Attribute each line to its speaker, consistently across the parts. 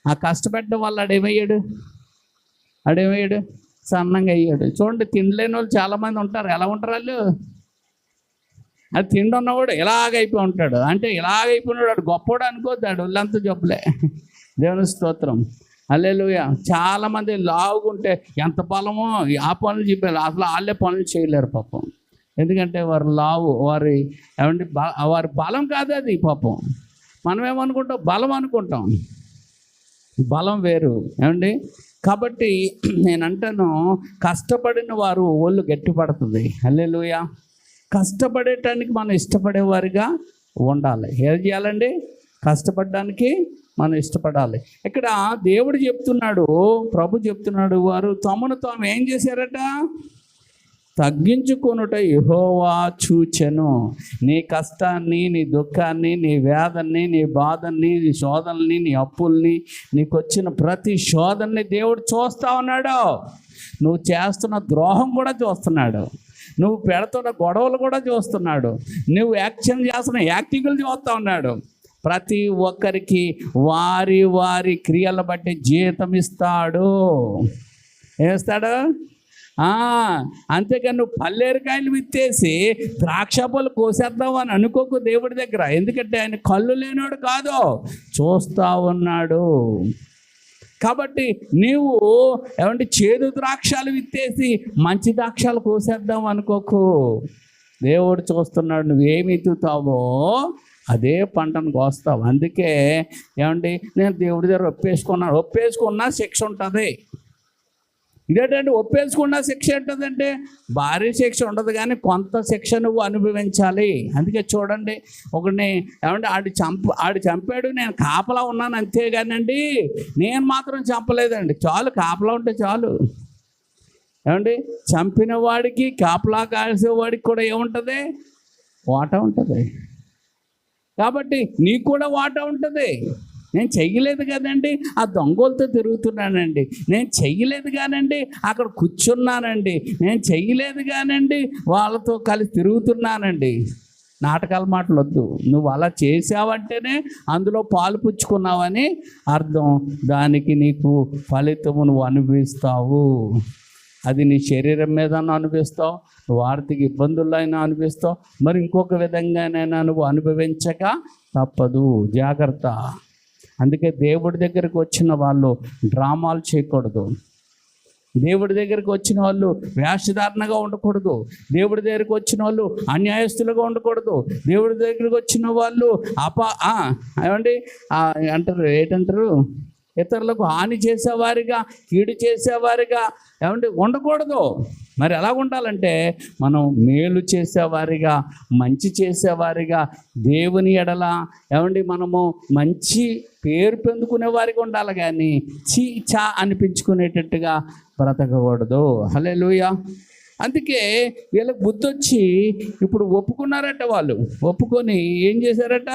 Speaker 1: ఆ కష్టపెట్టడం వల్ల ఆడేమయ్యాడు సన్నంగా అయ్యాడు. చూడండి, తిండిలేని వాళ్ళు చాలామంది ఉంటారు. ఎలా ఉంటారు వాళ్ళు? అది తిండి ఉన్నవాడు ఇలాగైపోయి ఉంటాడు. అంటే ఇలాగైపోయినాడు, వాడు గొప్పవాడు అనుకోద్దాడు, ఒళ్ళంతా జబ్బులే. దేవుని స్తోత్రం, హల్లెలూయా. చాలామంది లావుగుంటే ఎంత బలమో ఆ పనులు చెప్పారు, అసలు వాళ్ళే పనులు చేయలేరు పాపం. ఎందుకంటే వారు లావు, వారి బలం కాదు అది పాపం. మనం ఏమనుకుంటాం? బలం అనుకుంటాం. బలం వేరు ఏమండి. కాబట్టి నేను అంటాను, కష్టపడిన వారు ఒళ్ళు గట్టిపడుతుంది. హల్లెలూయా. కష్టపడటానికి మనం ఇష్టపడేవారిగా ఉండాలి. ఏం చేయాలండి? కష్టపడడానికి మనం ఇష్టపడాలి. ఇక్కడ దేవుడు చెప్తున్నాడు, ప్రభు చెప్తున్నాడు, వారు తమను తాము ఏం చేశారట? తగ్గించుకొనుట యెహోవా చూచెను. నీ కష్టాన్ని, నీ దుఃఖాన్ని, నీ వేదన్ని, నీ బాధల్ని, నీ శోధనల్ని, నీ అప్పుల్ని, నీకు వచ్చిన ప్రతి శోధనని దేవుడు చూస్తూ ఉన్నాడు. నువ్వు చేస్తున్న ద్రోహం కూడా చూస్తున్నాడు, నువ్వు పెడుతున్న గొడవలు కూడా చూస్తున్నాడు, నువ్వు యాక్షన్ చేస్తున్న యాక్టింగ్లు చూస్తూ ఉన్నాడు. ప్రతి ఒక్కరికి వారి వారి క్రియలను బట్టి జీతం ఇస్తాడు. ఏమిస్తాడు? అంతేకాని నువ్వు పల్లేరుకాయలు విత్తేసి ద్రాక్ష పళ్ళు కోసేద్దాం అని అనుకోకు దేవుడి దగ్గర. ఎందుకంటే ఆయన కళ్ళు లేనివాడు కాదు, చూస్తూ ఉన్నాడు. కాబట్టి నీవు చేదు ద్రాక్షాలు విత్తేసి మంచి ద్రాక్షాలు కోసేద్దాం అనుకోకు. దేవుడు చూస్తున్నాడు, నువ్వేమి ఎత్తుతావో అదే పంటను కోస్తావు. అందుకే నేను దేవుడి దగ్గర ఒప్పేసుకున్నా శిక్ష ఉంటుంది. ఇదేంటంటే ఒప్పేసుకున్న శిక్ష ఏంటంటే భారీ శిక్ష ఉండదు, కానీ కొంత శిక్ష నువ్వు అనుభవించాలి. అందుకే చూడండి, ఒకడిని ఆడు చంపాడు, నేను కాపలా ఉన్నాను అంతేగానండి, నేను మాత్రం చంపలేదండి. చాలు, కాపలా ఉంటే చాలు. చంపిన వాడికి, కాపలా కాసేవాడికి కూడా ఏముంటుంది? వాటా ఉంటుంది. కాబట్టి నీకు కూడా వాటా ఉంటుంది. నేను చెయ్యలేదు కదండి, ఆ దొంగలతో తిరుగుతున్నానండి, నేను చెయ్యలేదు కానండి, అక్కడ కూర్చున్నానండి, నేను చెయ్యలేదు కానండి, వాళ్ళతో కలిసి తిరుగుతున్నానండి. నాటకాల మాటలు వద్దు. నువ్వు అలా చేసావంటేనే అందులో పాలు పుచ్చుకున్నావని అర్థం. దానికి నీకు ఫలితము నువ్వు అనుభవిస్తావు. అది నీ శరీరం మీద అనుభవిస్తావు, నువ్వు ఆర్థిక ఇబ్బందుల్లో అయినా అనుభవిస్తావు, మరి ఇంకొక విధంగానైనా నువ్వు అనుభవించక తప్పదు. జాగ్రత్త. అందుకే దేవుడి దగ్గరికి వచ్చిన వాళ్ళు డ్రామాలు చేయకూడదు. దేవుడి దగ్గరికి వచ్చిన వాళ్ళు వేషధారణగా ఉండకూడదు. దేవుడి దగ్గరికి వచ్చిన వాళ్ళు అన్యాయస్తులుగా ఉండకూడదు. దేవుడి దగ్గరికి వచ్చిన వాళ్ళు ఏంటంటారు ఇతరులకు హాని చేసేవారిగా, కీడు చేసేవారిగా ఉండకూడదు. మరి ఎలా ఉండాలంటే మనం మేలు చేసేవారిగా, మంచి చేసేవారిగా, దేవుని ఎడల మనము మంచి పేరు పొందుకునే వారిగా ఉండాలి, కానీ చా అనిపించుకునేటట్టుగా బ్రతకకూడదు. హల్లెలూయా. అందుకే వీళ్ళకి బుద్ధి వచ్చి ఇప్పుడు ఒప్పుకున్నారట. వాళ్ళు ఒప్పుకొని ఏం చేశారట?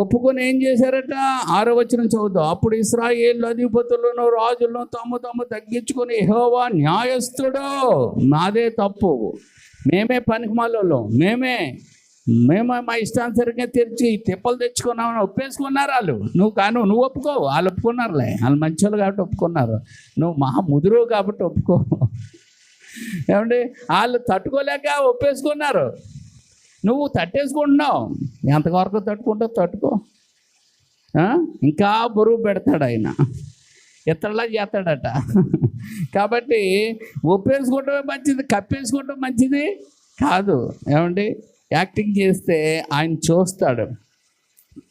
Speaker 1: ఒప్పుకొని ఏం చేశారట? 6వ వచనం చదువుతాం. అప్పుడు ఇశ్రాయేలు అధిపతులను రాజులను తమ్ము తగ్గించుకొని, యెహోవా న్యాయస్థుడు, మాదే తప్పు, మేమే పనికిమాలోళ్ళం, మేమే మా ఇష్టానుసరిగా తెరిచి తిప్పలు తెచ్చుకున్నామని ఒప్పేసుకున్నారు వాళ్ళు. నువ్వు ఒప్పుకోవు, వాళ్ళు ఒప్పుకున్నారులే, వాళ్ళు మంచోళ్ళు కాబట్టి ఒప్పుకున్నారు, నువ్వు మహా ముదురు కాబట్టి ఒప్పుకో. వాళ్ళు తట్టుకోలేక ఒప్పేసుకున్నారు, నువ్వు తట్టేసుకుంటున్నావు. ఎంతవరకు తట్టుకుంటావు? తట్టుకో. ఇంకా బరువు పెడతాడు ఆయన, ఇతరులా చేస్తాడట. కాబట్టి ఒప్పేసుకోవటమే మంచిది, కప్పేసుకోవటం మంచిది కాదు. యాక్టింగ్ చేస్తే ఆయన చూస్తాడు.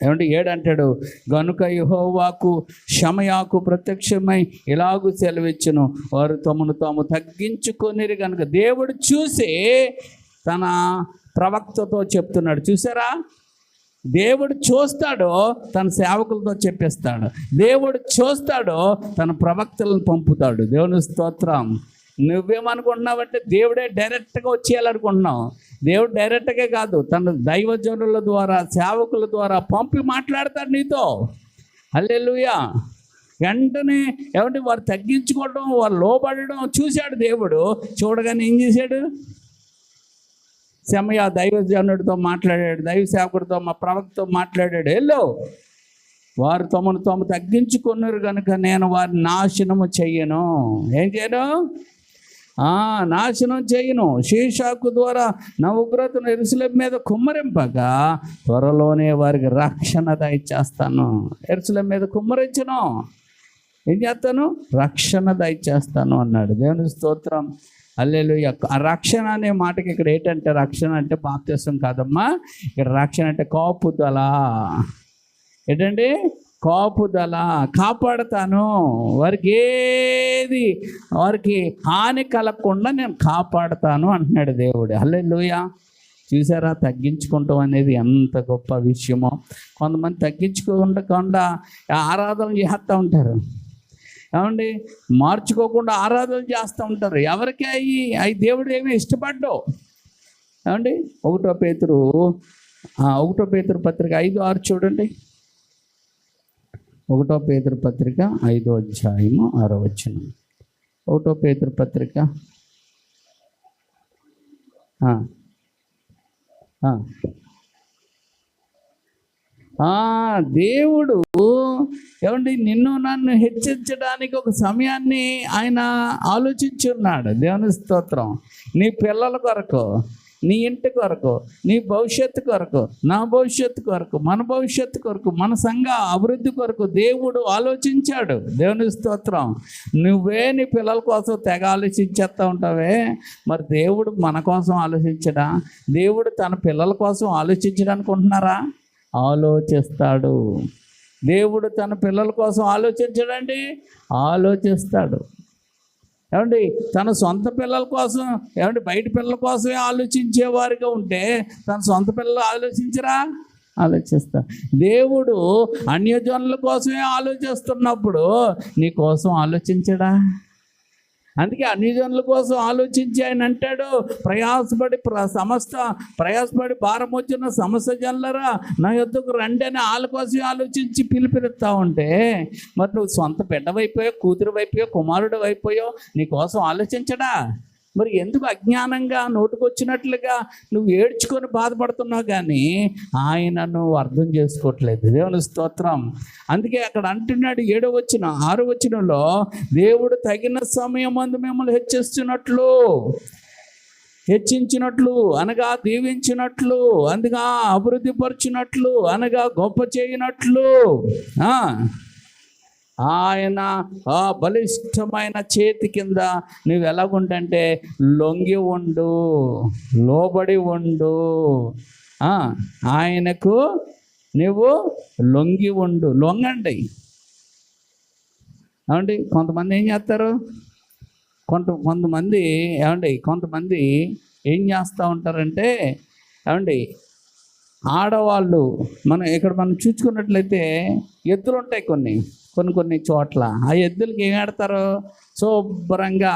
Speaker 1: 7 అంటాడు, గనుక యెహోవాకు షమయాకు ప్రత్యక్షమై ఇలాగూ సెలవిచ్చును, వారు తమను తాము తగ్గించుకొనిరి కనుక. దేవుడు చూసి తన ప్రవక్తతో చెప్తున్నాడు. చూసారా? దేవుడు చూస్తాడో తన సేవకులతో చెప్పేస్తాడు, దేవుడు చూస్తాడో తన ప్రవక్తలను పంపుతాడు. దేవుని స్తోత్రం. నువ్వేమనుకుంటున్నావంటే దేవుడే డైరెక్ట్గా వచ్చేయాలనుకుంటున్నావు. దేవుడు డైరెక్ట్గా కాదు, తన దైవజనుల ద్వారా, సేవకుల ద్వారా పంపి మాట్లాడతాడు నీతో. హల్లెలూయా. వెంటనే వారు తగ్గించుకోవడం, వారు లోబడడం చూశాడు దేవుడు. చూడగానే ఏం చేశాడు? సమయ దైవజనుడితో మాట్లాడాడు, దైవ సేవకుడితో, మా ప్రవక్తతో మాట్లాడాడు. వారు తమను తాము తగ్గించుకున్నారు కనుక నేను వారిని నాశనము చెయ్యను. ఏం చేయను? నాశనం చేయను. షీషాకు ద్వారా నా ఉగ్రతను యెరూషలేము మీద కుమ్మరింపగా త్వరలోనే వారికి రక్షణ దయచేస్తాను. యెరూషలేము మీద కుమ్మరించను, ఏం చేస్తాను? రక్షణ దయచేస్తాను అన్నాడు. దేవుని స్తోత్రం, హల్లెలూయా. ఆ రక్షణ అనే మాటకి ఇక్కడ ఏంటంటే, రక్షణ అంటే బాప్తిసం కాదమ్మా. ఇక్కడ రక్షణ అంటే కాపుదల. ఏంటండి? కాపుదల. కాపాడుతాను, వారికి హాని కలగకుండా నేను కాపాడుతాను అంటున్నాడు దేవుడు. హల్లెలూయా. చూసారా, తగ్గించుకుంటాం అనేది ఎంత గొప్ప విషయమో. కొంతమంది తగ్గించుకోకుండా ఆరాధన చేస్తూ ఉంటారు, ఏమండి, మార్చుకోకుండా ఆరాధన చేస్తూ ఉంటారు. ఎవరికి అవి దేవుడు ఏమీ ఇష్టపడ్డావు, ఏమండి. 1 పేతురు పత్రిక 5:6 చూడండి. 1 పేతురు పత్రిక 5వ అధ్యాయము 6వ వచనం. 1 పేతురు పత్రిక దేవుడు ఏమండి నిన్ను నన్ను హెచ్చరించడానికి ఒక సమయాన్ని ఆయన ఆలోచించున్నాడు. దేవుని స్తోత్రం. నీ పిల్లల కొరకు, నీ ఇంటి కొరకు, నీ భవిష్యత్తు కొరకు, నా భవిష్యత్తు కొరకు, మన భవిష్యత్తు కొరకు, మన సంఘ అభివృద్ధి కొరకు దేవుడు ఆలోచించాడు. దేవుని స్తోత్రం. నువ్వే నీ పిల్లల కోసం తెగ ఆలోచించేస్తూ ఉంటావే, మరి దేవుడు మన కోసం ఆలోచించడా? దేవుడు తన పిల్లల కోసం ఆలోచించడానుకుంటున్నారా? ఆలోచిస్తాడు. దేవుడు తన పిల్లల కోసం ఆలోచించడండి, ఆలోచిస్తాడు. ఏమండి, తన సొంత పిల్లల కోసం, ఏమండి, బయట పిల్లల కోసమే ఆలోచించేవారుగా ఉంటే తన సొంత పిల్లలు ఆలోచిస్తా. దేవుడు అన్యజనుల కోసమే ఆలోచిస్తున్నప్పుడు నీ కోసం ఆలోచించడా? అందుకే అన్యజనుల కోసం ఆలోచించి ఆయన అంటాడు, ప్రయాసపడి భారం వచ్చిన సమస్త జనులరా నా యొద్దకు రండి అని వాళ్ళ కోసం ఆలోచించి పిలుపునిస్తా ఉంటే, మరి నువ్వు సొంత బిడ్డవైపోయావు, కూతురు వైపోయావు, కుమారుడు వైపోయావు, నీ కోసం ఆలోచించడా? మరి ఎందుకు అజ్ఞానంగా నోటుకొచ్చినట్లుగా నువ్వు ఏడ్చుకొని బాధపడుతున్నావు, కానీ ఆయన నువ్వు అర్థం చేసుకోవట్లేదు. దేవుని స్తోత్రం. అందుకే అక్కడ అంటున్నాడు 7వ వచనం 6వ వచనంలో, దేవుడు తగిన సమయం అందు మిమ్మల్ని హెచ్చించినట్లు అనగా దీవించినట్లు, అందుగా అభివృద్ధి పరచినట్లు, అనగా గొప్ప చేయనట్లు ఆయన బలిష్టమైన చేతి కింద నువ్వు ఎలాగుంటే లొంగి ఉండు, లోబడి ఉండు. ఆయనకు నువ్వు లొంగి ఉండు. లొంగండి. ఏమండి, కొంతమంది ఏం చేస్తారు, కొంతమంది ఏం చేస్తూ ఉంటారంటే, ఏమండి, ఆడవాళ్ళు మనం చూసుకున్నట్లయితే ఎద్దులు ఉంటాయి కొన్ని చోట్ల. ఆ ఎద్దులకి ఏం ఆడతారు, శుభ్రంగా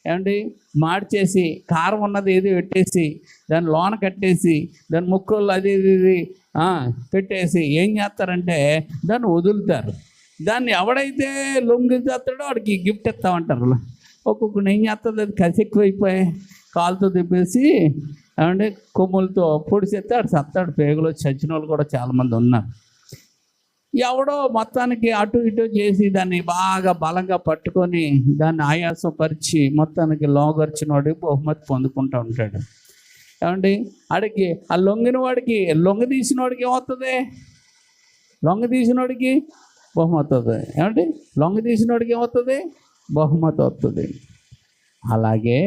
Speaker 1: ఏమండి మార్చేసి కారం ఉన్నది ఏది పెట్టేసి దాన్ని లోన కట్టేసి దాని ముక్కుల్లో అది ఇది పెట్టేసి ఏం చేస్తారంటే దాన్ని వదులుతారు. దాన్ని ఎవడైతే లొంగి చేస్తాడో వాడికి గిఫ్ట్ ఇస్తామంటారు. ఒక్కొక్కడు ఏం చేస్తుంది, అది కసి ఎక్కువైపోయి కాలుతో తిప్పేసి ఏమంటే కొమ్ములతో పొడిసేస్తే ఆడు సత్తాడు. పేగులో చచ్చిన వాళ్ళు కూడా చాలామంది ఉన్నారు. ఎవడో మొత్తానికి అటు ఇటు చేసి దాన్ని బాగా బలంగా పట్టుకొని దాన్ని ఆయాసపరిచి మొత్తానికి లోగర్చిన వాడికి బహుమతి పొందుకుంటూ ఉంటాడు. ఏమండి, ఆడికి ఆ లొంగిన వాడికి, లొంగ తీసిన వాడికి ఏమవుతుంది, లొంగ తీసిన వాడికి బహుమతి అవుతుంది. ఏమండి, లొంగ తీసిన వాడికి ఏమవుతుంది, బహుమతి వస్తుంది. అలాగే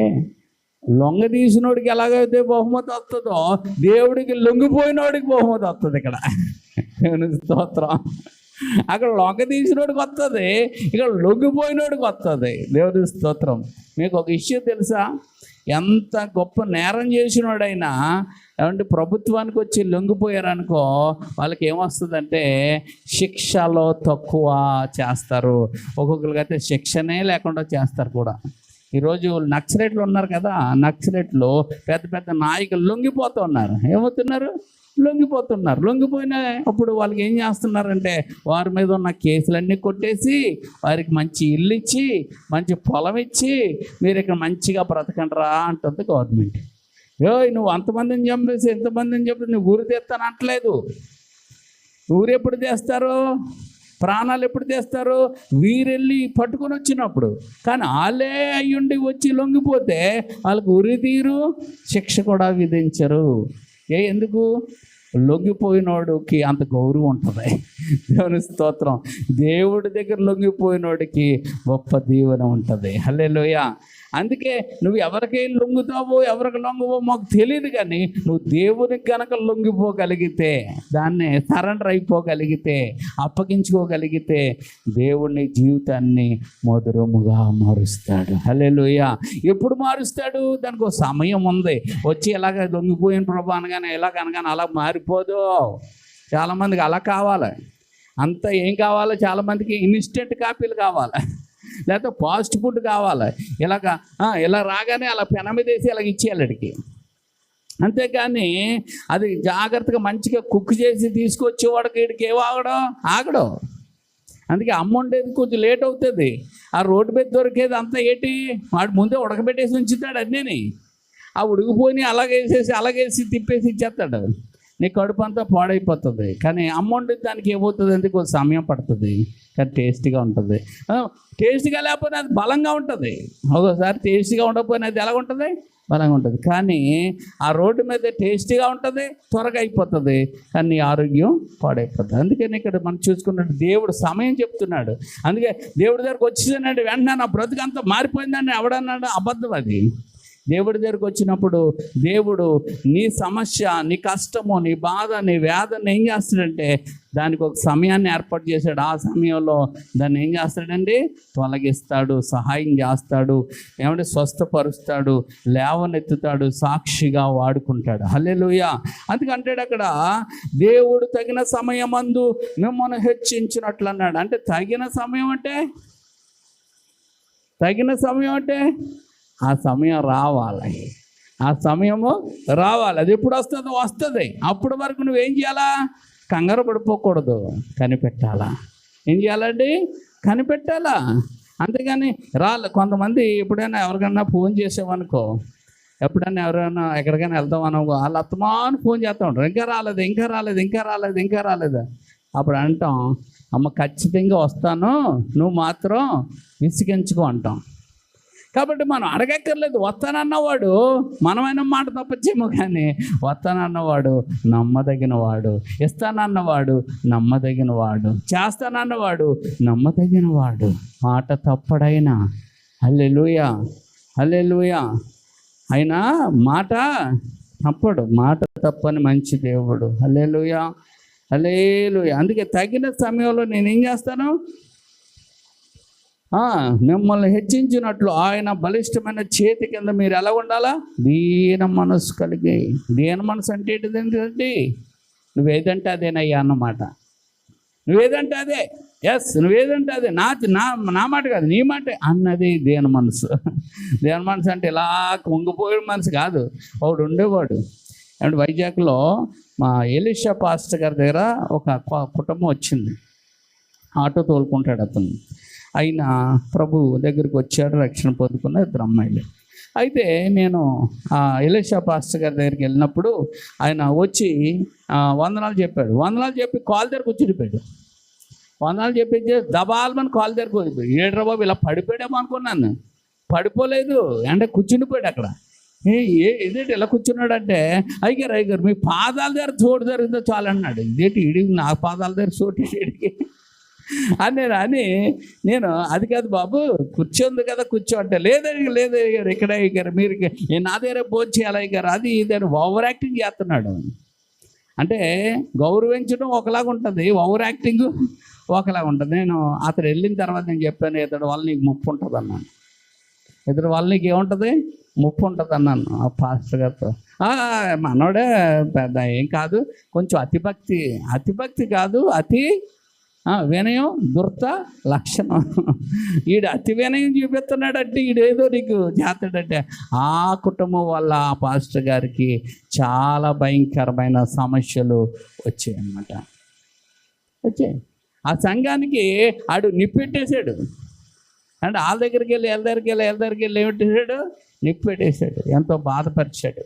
Speaker 1: లొంగ తీసినోడికి ఎలాగైతే బహుమతి వస్తుందో దేవుడికి లొంగిపోయినోడికి బహుమతి వస్తుంది. ఇక్కడ స్తోత్రం. అక్కడ లొంగ తీసినోడికి వస్తుంది, ఇక్కడ లొంగిపోయినోడికి వస్తుంది. దేవుడి స్తోత్రం. మీకు ఒక విషయం తెలుసా, ఎంత గొప్ప నేరం చేసినోడైనా ఏమంటే ప్రభుత్వానికి వచ్చి లొంగిపోయారనుకో వాళ్ళకి ఏమొస్తుందంటే శిక్షలో తక్కువ చేస్తారు. ఒక్కొక్కరికైతే శిక్షనే లేకుండా చేస్తారు కూడా. ఈరోజు నక్సలైట్లు ఉన్నారు కదా, నక్సలైట్లు పెద్ద పెద్ద నాయకులు లొంగిపోతున్నారు. ఏమవుతున్నారు, లొంగిపోయిన అప్పుడు వాళ్ళకి ఏం చేస్తున్నారంటే వారి మీద ఉన్న కేసులన్నీ కొట్టేసి వారికి మంచి ఇల్లు ఇచ్చి మంచి పొలం ఇచ్చి మీరు ఇక్కడ మంచిగా బ్రతకండిరా అంటుంది గవర్నమెంట్. నువ్వు అంతమందిని చంపేసి ఎంతమందిని చెప్పి నువ్వు ఊరు తెస్తాను అంటలేదు. ఊరు ఎప్పుడు చేస్తారు, ప్రాణాలు ఎప్పుడు తెస్తారు? వీరెళ్ళి పట్టుకొని వచ్చినప్పుడు. కానీ వాళ్ళే అయ్యుండి వచ్చి లొంగిపోతే వాళ్ళకు ఉరి తీరు, శిక్ష కూడా విధించరు. ఎందుకు? లొంగిపోయినోడికి అంత గౌరవం ఉంటుంది. దేవుని స్తోత్రం. దేవుడి దగ్గర లొంగిపోయినోడికి గొప్ప దీవెన ఉంటుంది. హల్లెలూయా. అందుకే నువ్వు ఎవరికి లొంగుతావో ఎవరికి లొంగవో మాకు తెలియదు, కానీ నువ్వు దేవునికి కనుక లొంగిపోగలిగితే, దాన్ని సరెండర్ అయిపోగలిగితే, అప్పగించుకోగలిగితే దేవుని జీవితాన్ని మధురముగా మారుస్తాడు. హల్లెలూయా. ఎప్పుడు మారుస్తాడు? దానికి ఒక సమయం ఉంది. వచ్చి ఇలాగ లొంగిపోయిన ప్రభు అనగానే ఎలాగనగానే అలా మారిపోదు. చాలామందికి అలా కావాలి. అంత ఏం కావాలో చాలామందికి ఇన్స్టెంట్ కాపీలు కావాలి, లేకపోతే ఫాస్ట్ ఫుడ్ కావాలి. ఇలా రాగానే అలా పెన మీద వేసి ఇలాగ ఇచ్చేయాలి అడిగి. అంతేకాని అది జాగ్రత్తగా మంచిగా కుక్ చేసి తీసుకొచ్చేవాడికి వీడికి ఏం ఆగడం. అందుకే అమ్మ ఉండేది కొంచెం లేట్ అవుతుంది. ఆ రోడ్డు మీద దొరికేది అంతా ఏంటి, వాడు ముందే ఉడకబెట్టేసి ఉంచుతాడు అన్నీని. ఆ ఉడికిపోయి అలాగేసి తిప్పేసి ఇచ్చేస్తాడు. నీ కడుపు అంతా పాడైపోతుంది. కానీ అమ్మ వండి దానికి ఏమవుతుంది అంటే కొంచెం సమయం పడుతుంది, కానీ టేస్టీగా ఉంటుంది. టేస్టీగా లేకపోతే అది బలంగా ఉంటుంది. ఒకసారి టేస్టీగా ఉండకపోయినా అది ఎలా ఉంటుంది? బలంగా ఉంటుంది. కానీ ఆ రోడ్డు మీద టేస్టీగా ఉంటుంది, త్వరగా అయిపోతుంది, కానీ ఆరోగ్యం పాడైపోతుంది. అందుకని ఇక్కడ మనం చూసుకున్నట్టు దేవుడు సమయం చెప్తున్నాడు. అందుకే దేవుడి దగ్గరకు వచ్చిందంటే వెంటనే నా బ్రతుకంతా మారిపోయిందని ఎవడన్నాడు? అబద్ధం అది. దేవుడి దగ్గరకు వచ్చినప్పుడు దేవుడు నీ సమస్య, నీ కష్టము, నీ బాధ, నీ వేదన ఏం చేస్తాడంటే దానికి ఒక సమయాన్ని ఏర్పాటు చేశాడు. ఆ సమయంలో దాన్ని ఏం చేస్తాడండి? తొలగిస్తాడు, సహాయం చేస్తాడు, ఏమంటే స్వస్థపరుస్తాడు, లేవనెత్తుతాడు, సాక్షిగా వాడుకుంటాడు. హల్లెలూయా. అందుకంటాడు అక్కడ, దేవుడు తగిన సమయమందు మిమ్మల్ని హెచ్చించినట్లు అన్నాడు. అంటే తగిన సమయం అంటే ఆ సమయం రావాలి. ఆ సమయము రావాలి. అది ఎప్పుడు వస్తుందో వస్తుంది. అప్పటి వరకు నువ్వేం చేయాలా? కంగారు పడిపోకూడదు, కనిపెట్టాలా. ఏం చేయాలండి? కనిపెట్టాలా. అంతేగాని కొంతమంది ఎప్పుడైనా ఎవరికైనా ఫోన్ చేసామనుకో, ఎప్పుడైనా ఎవరైనా ఎక్కడికైనా వెళ్తామనుకో, వాళ్ళు అత్తమాను ఫోన్ చేస్తూ ఉంటారు, ఇంకా రాలేదు. అప్పుడు అంటాం, అమ్మ ఖచ్చితంగా వస్తాను, నువ్వు మాత్రం విసిగించుకో అంటాం. కాబట్టి మనం అడగక్కర్లేదు. వస్తానన్నవాడు మనమైన మాట తప్పచ్చేమో, కానీ వస్తానన్నవాడు నమ్మదగినవాడు, ఇస్తానన్నవాడు నమ్మదగినవాడు, చేస్తానన్నవాడు నమ్మదగినవాడు, మాట తప్పడైనా. హల్లెలూయా. అయినా మాట తప్పడు, మాట తప్పని మంచి దేవుడు. హల్లెలూయా. అందుకే తగిన సమయంలో నేనేం చేస్తాను? మిమ్మల్ని హెచ్చించినట్లు ఆయన బలిష్టమైన చేతి కింద మీరు ఎలా ఉండాలా? దీన మనసు కలిగి. దీన మనసు అంటే ఏంటిదంటే నువ్వేదంటే అదేనయ్యా అన్నమాట. నువ్వేదంటే అదే, నువ్వేదంటే అదే, నా మాట కాదు, నీ మాట అన్నది దీన మనసు. దీన మనసు అంటే ఇలా కుంగిపోయే మనసు కాదు. ఒకడు ఉండేవాడు అంటే వైజాగ్లో మా ఎలీషా పాస్టర్ గారి దగ్గర ఒక కుటుంబం వచ్చింది. ఆటో తోలుకుంటాడు అతను. ఆయన ప్రభు దగ్గరికి వచ్చాడు, రక్షణ పొందుకున్న ఇద్దరు అమ్మాయిలు. అయితే నేను ఎలీషా పాస్టర్ గారి దగ్గరికి వెళ్ళినప్పుడు ఆయన వచ్చి వందనాలు చెప్పి కాల్ దగ్గర కూర్చుడిపోయాడు. వందనాలు చెప్పి దబాల్మని కాల్ దగ్గర కూర్చుపోయాడు. ఏడ్రా బాబు ఇలా పడిపోయాడేమో అనుకున్నాను. పడిపోలేదు, అంటే కూర్చుండిపోయాడు అక్కడ. ఇదేంటి ఇలా కూర్చున్నాడంటే, అయ్యారు మీ పాదాల దగ్గర చోటు జరిగిందో చాలు అన్నాడు. ఇదేంటి ఇడికి నా పాదాల దగ్గర చోటు ఇడికి అని నేను అది కాదు బాబు, కూర్చోంది కదా కూర్చో అంటే, లేదు ఇక్కడ మీరు నా దగ్గర భోజనం చేయాలి అయ్యారు, అది ఇదని ఓవర్ యాక్టింగ్ చేస్తున్నాడు. అంటే గౌరవించడం ఒకలాగా ఉంటుంది, ఓవర్ యాక్టింగ్ ఒకలాగా ఉంటుంది. నేను అతను వెళ్ళిన తర్వాత నేను చెప్పాను, ఇతడు వల్ల నీకు ముప్పు ఉంటుంది అన్నాను. ఇతడు వల్ల నీకు ఏముంటుంది? ముప్పు ఉంటుంది అన్నాను ఆ పాస్టర్ గారితో. మనోడే పెద్ద ఏం కాదు, కొంచెం అతిభక్తి కాదు, అతి వినయం దుర్త లక్షణం. ఈడు అతి వినయం చూపిస్తున్నాడంటే ఈడేదో నీకు చేస్తాడంటే. ఆ కుటుంబం వల్ల ఆ పాస్టర్ గారికి చాలా భయంకరమైన సమస్యలు వచ్చాయన్నమాట. ఆ సంఘానికి ఆడు నిప్పెట్టేశాడు. అంటే వాళ్ళ దగ్గరికి వెళ్ళి ఏమిటేశాడు? నిప్పెట్టేశాడు. ఎంతో బాధపరిచాడు.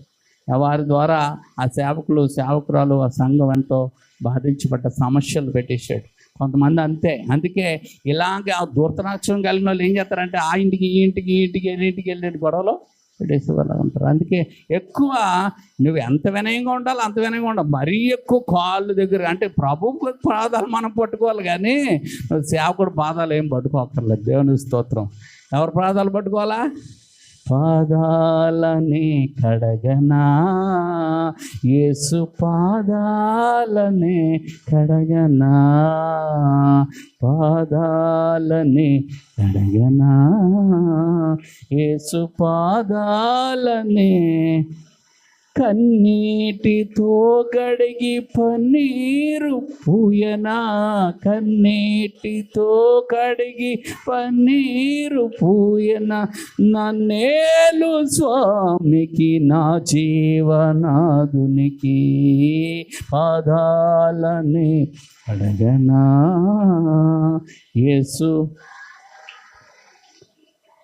Speaker 1: వారి ద్వారా ఆ సేవకురాలు ఆ సంఘం ఎంతో బాధించబడ్డ సమస్యలు పెట్టేశాడు. కొంతమంది అంతే. అందుకే ఇలాగే ఆ దూర్తనాక్షరం కలిగిన వాళ్ళు ఏం చేస్తారంటే ఆ ఇంటికి ఈ ఇంటికి వెళ్ళి గొడవలో పెట్టేసి వాళ్ళు ఉంటారు. అందుకే ఎక్కువ నువ్వు ఎంత వినయంగా ఉండాలో అంత వినయంగా ఉండాలి. మరీ ఎక్కువ కాళ్ళు దగ్గర అంటే ప్రభు పాదాలు మనం పట్టుకోవాలి, కానీ సేవకుడు పాదాలు ఏం పట్టుకోక్కర్లేదు. దేవుని స్తోత్రం. ఎవరి పాదాలు పట్టుకోవాలా? పాదాలని కడగనా, యేసు పాదాలని కడగనా, పాదాలని కడగనా, యేసు పాదాలని కన్నీటితో కడిగి పన్నీరు పూయనా, కన్నీటితో కడిగి పన్నీరు పూయనా, నన్నేలు స్వామికి నా జీవనాదునికి, పాదాలని అడగనా యేసు.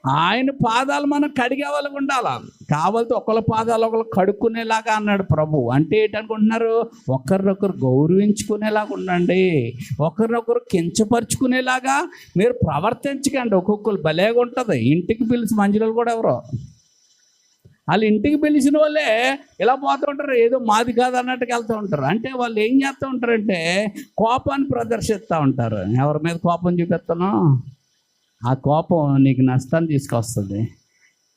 Speaker 1: ఆయన పాదాలు మనం కడిగే వాళ్ళకు ఉండాలా. కావాలితే ఒకళ్ళ పాదాలు ఒకళ్ళు కడుక్కునేలాగా అన్నాడు ప్రభు. అంటే ఏంటనుకుంటున్నారు? ఒకరినొకరు గౌరవించుకునేలాగా ఉండండి, ఒకరినొకరు కించపరుచుకునేలాగా మీరు ప్రవర్తించకండి. ఒక్కొక్కరు భలేగా ఉంటుంది. ఇంటికి పిలిచి మంజులు కూడా ఎవరో వాళ్ళు ఇంటికి పిలిచిన వాళ్ళే ఇలా పోతూ ఉంటారు, ఏదో మాది కాదు అన్నట్టుకు వెళ్తూ ఉంటారు. అంటే వాళ్ళు ఏం చేస్తూ ఉంటారంటే కోపాన్ని ప్రదర్శిస్తూ ఉంటారు. ఎవరి మీద కోపం చూపిస్తానో ఆ కోపం నీకు నష్టాన్ని తీసుకొస్తుంది.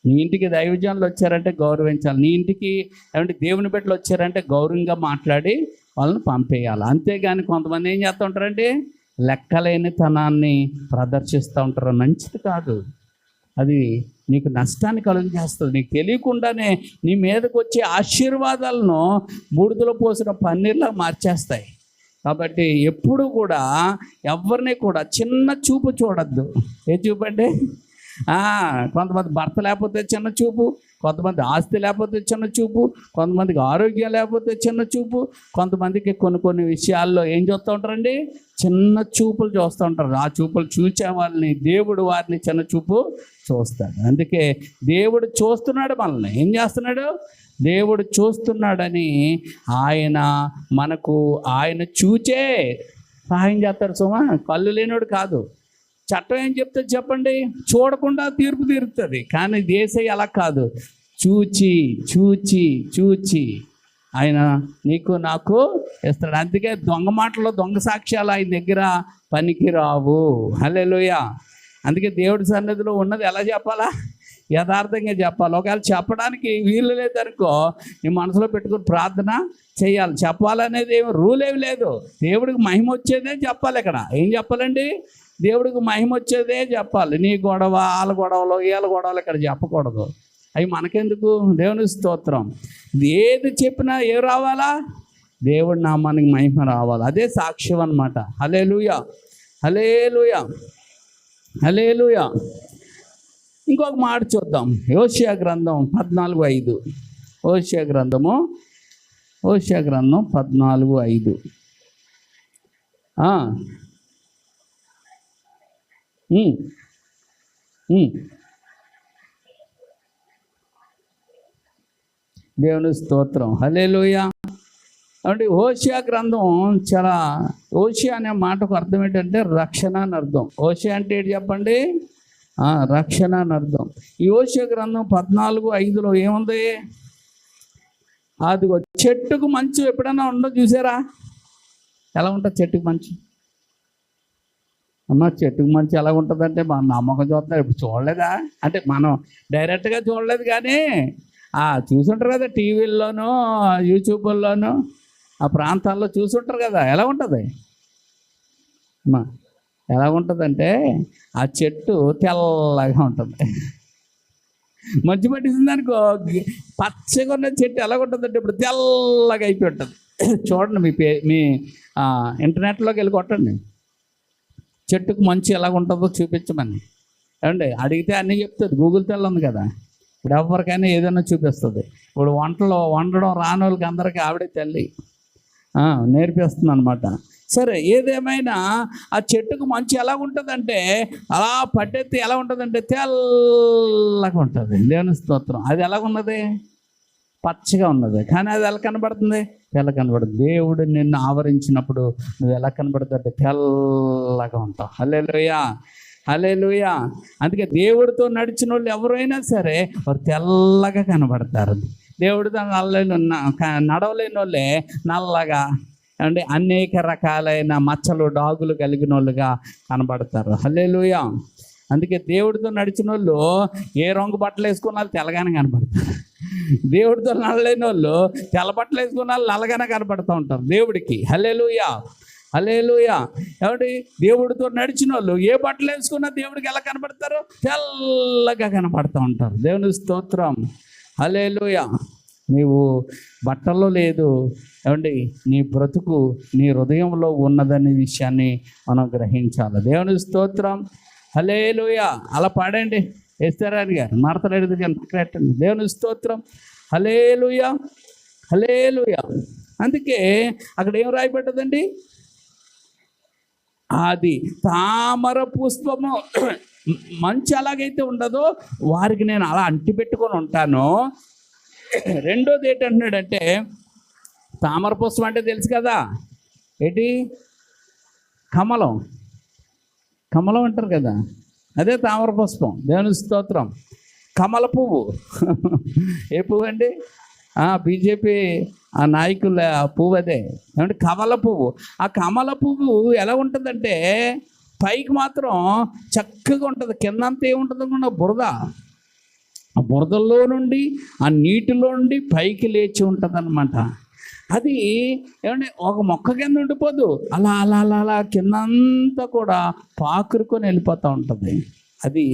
Speaker 1: నీ ఇంటికి దైవజనులు వచ్చారంటే గౌరవించాలి. నీ ఇంటికి ఏమంటే దేవుని బిడ్డలు వచ్చారంటే గౌరవంగా మాట్లాడి వాళ్ళని పంపేయాలి. అంతేగాని కొంతమంది ఏం చేస్తూ ఉంటారంటే లెక్కలేని తనాన్ని ప్రదర్శిస్తూ ఉంటారు. మంచిది కాదు. అది నీకు నష్టాన్ని కలుగు చేస్తుంది. నీకు తెలియకుండానే నీ మీదకి వచ్చే ఆశీర్వాదాలను బూడిదలో పోసిన పన్నీర్లా మార్చేస్తాయి. కాబట్టి ఎప్పుడు కూడా ఎవరిని కూడా చిన్న చూపు చూడద్దు. ఏ చూపు అంటే కొంతమంది భర్త లేకపోతే చిన్న చూపు, కొంతమంది ఆస్తి లేకపోతే చిన్న చూపు, కొంతమందికి ఆరోగ్యం లేకపోతే చిన్న చూపు, కొంతమందికి కొన్ని విషయాల్లో ఏం చూస్తూ ఉంటారండి? చిన్న చూపులు చూస్తూ ఉంటారు. ఆ చూపులు చూసే వాళ్ళని దేవుడు వారిని చిన్న చూపు చూస్తాడు. అందుకే దేవుడు చూస్తున్నాడు మనల్ని. ఏం చేస్తున్నాడు? దేవుడు చూస్తున్నాడని ఆయన చూచే సహాయం చేస్తాడు. సుమా కళ్ళు లేనోడు కాదు. చట్టం ఏం చెప్తే చెప్పండి, చూడకుండా తీర్పు తీరుతుంది. కానీ దేశం అలా కాదు, చూచి చూచి చూచి ఆయన నీకు నాకు ఇస్తాడు. అందుకే దొంగ మాటలు దొంగ సాక్ష్యాలు ఆయన దగ్గర పనికి రావు. హల్లెలూయా. అందుకే దేవుడి సన్నిధిలో ఉన్నది ఎలా చెప్పాలా? యథార్థంగా చెప్పాలి. ఒకవేళ చెప్పడానికి వీలు లేదనుకో నీ మనసులో పెట్టుకుని ప్రార్థన చేయాలి. చెప్పాలనేది ఏమి రూల్ ఏమి లేదు. దేవుడికి మహిమ వచ్చేదే చెప్పాలి. ఇక్కడ ఏం చెప్పాలండి? దేవుడికి మహిమ వచ్చేదే చెప్పాలి. నీ గొడవ, వాళ్ళ గొడవలు, వీళ్ళ గొడవలు ఇక్కడ చెప్పకూడదు. అవి మనకెందుకు? దేవుని స్తోత్రం. ఏది చెప్పినా ఏం రావాలా? దేవుడి నామానికి మహిమ రావాలి. అదే సాక్ష్యం అన్నమాట. హల్లెలూయా, హల్లెలూయా, హల్లెలూయా. ఇంకొక మాట చూద్దాం. హోషేయ గ్రంథం 14:5. హోషేయ గ్రంథం 14:5. దేవుని స్తోత్రం. హల్లెలూయా. అంటే హోషేయ గ్రంథం చాలా, హోషేయ అనే మాటకు అర్థం ఏంటంటే రక్షణ అని అర్థం. హోషేయ అంటే ఏంటి చెప్పండి? రక్షణ అని అర్థం. ఈ హోషేయ గ్రంథం 14:5లో ఏముంది? అది చెట్టుకు మంచు ఎప్పుడైనా ఉండో చూసారా? ఎలా ఉంటుంది చెట్టుకు మంచు? అమ్మ చెట్టుకు మంచు ఎలా ఉంటుందంటే మన నమ్మకం చూస్తున్నారు. ఇప్పుడు చూడలేదా? అంటే మనం డైరెక్ట్గా చూడలేదు, కానీ చూసుంటారు కదా, టీవీల్లోనూ యూట్యూబ్లోనూ ఆ ప్రాంతాల్లో చూసుంటారు కదా. ఎలా ఉంటుంది అమ్మా? ఎలా ఉంటుందంటే ఆ చెట్టు తెల్లగా ఉంటుంది. మంచు పట్టింది అనుకో, పచ్చగా ఉన్న చెట్టు ఎలా ఉంటుందంటే ఇప్పుడు తెల్లగా అయిపోయి ఉంటుంది. చూడండి, మీ ఇంటర్నెట్లోకి వెళ్ళి కొట్టండి, చెట్టుకు మంచు ఎలా ఉంటుందో చూపించమని. ఏమండి అడిగితే అన్నీ చెప్తుంది. గూగుల్ తెల్ల ఉంది కదా, ఇప్పుడు ఎవరికైనా ఏదైనా చూపిస్తుంది. ఇప్పుడు వండడం రాని వాళ్ళకి అందరికీ ఆవిడే తల్లి నేర్పిస్తుంది అనమాట. సరే, ఏదేమైనా ఆ చెట్టుకు మంచు ఎలా ఉంటుందంటే అలా పట్టెత్తి ఎలా ఉంటుందంటే తెల్లగా ఉంటుంది. దేవుని స్తోత్రం. అది ఎలా ఉన్నది? పచ్చగా ఉన్నది, కానీ అది ఎలా కనబడుతుంది? తెల్ల కనబడుతుంది. దేవుడు నిన్ను ఆవరించినప్పుడు నువ్వు ఎలా కనబడుతుంటే తెల్లగా ఉంటావు. హల్లెలూయా, హల్లెలూయా. అందుకే దేవుడితో నడిచిన వాళ్ళు ఎవరైనా సరే వారు తెల్లగా కనబడతారు. దేవుడితో నడవలేని వాళ్ళే నల్లగా అంటే అనేక రకాలైన మచ్చలు డాగులు కలిగిన వాళ్ళుగా కనబడతారు. హల్లెలూయా. అందుకే దేవుడితో నడిచిన వాళ్ళు ఏ రంగు బట్టలు వేసుకున్న వాళ్ళు తెల్లగానే కనబడతారు. దేవుడితో నడలేని వాళ్ళు తెల్ల బట్టలు వేసుకున్న వాళ్ళు నల్లగానే కనబడుతూ ఉంటారు దేవుడికి. హల్లెలూయా, హల్లెలూయా. ఏమంటే దేవుడితో నడిచిన వాళ్ళు ఏ బట్టలు వేసుకున్నా దేవుడికి ఎలా కనబడతారు? తెల్లగా కనబడుతూ ఉంటారు. దేవుని స్తోత్రం. హల్లెలూయా. నీవు బట్టల్లో లేదు, ఏమండి నీ బ్రతుకు నీ హృదయంలో ఉన్నదనే విషయాన్ని మనం గ్రహించాలి. దేవుని స్తోత్రం. హల్లెలూయా. అలా పాడండి ఎస్తేరాని గారు, మారతలేదు కనపట్టండి. దేవుని స్తోత్రం. హల్లెలూయా, హల్లెలూయా. అందుకే అక్కడ ఏం రాయబడ్డదండి? అది తామర పుష్పము మంచి ఎలాగైతే ఉండదో వారికి నేను అలా అంటి పెట్టుకొని ఉంటాను. రెండోది ఏంటంటున్నాడంటే, తామర పుష్పం అంటే తెలుసు కదా, ఏంటి? కమలం. కమలం అంటారు కదా, అదే తామర పుష్పం. దేవుని స్తోత్రం. కమల పువ్వు ఏ పువ్వు అండి? బీజేపీ ఆ నాయకుల పువ్వు అదే. ఏమంటే కమల పువ్వు. ఆ కమల పువ్వు ఎలా ఉంటుందంటే పైకి మాత్రం చక్కగా ఉంటుంది, కిందంతా ఏముంటుంది అనుకున్న బురద. ఆ బురదల్లో నుండి ఆ నీటిలో నుండి పైకి లేచి ఉంటుంది అన్నమాట. అది ఏమంటే ఒక మొక్క కింద ఉండిపోదు, అలా అలా అలా అలా కిందంతా కూడా పాకురుకొని వెళ్ళిపోతూ ఉంటుంది. అది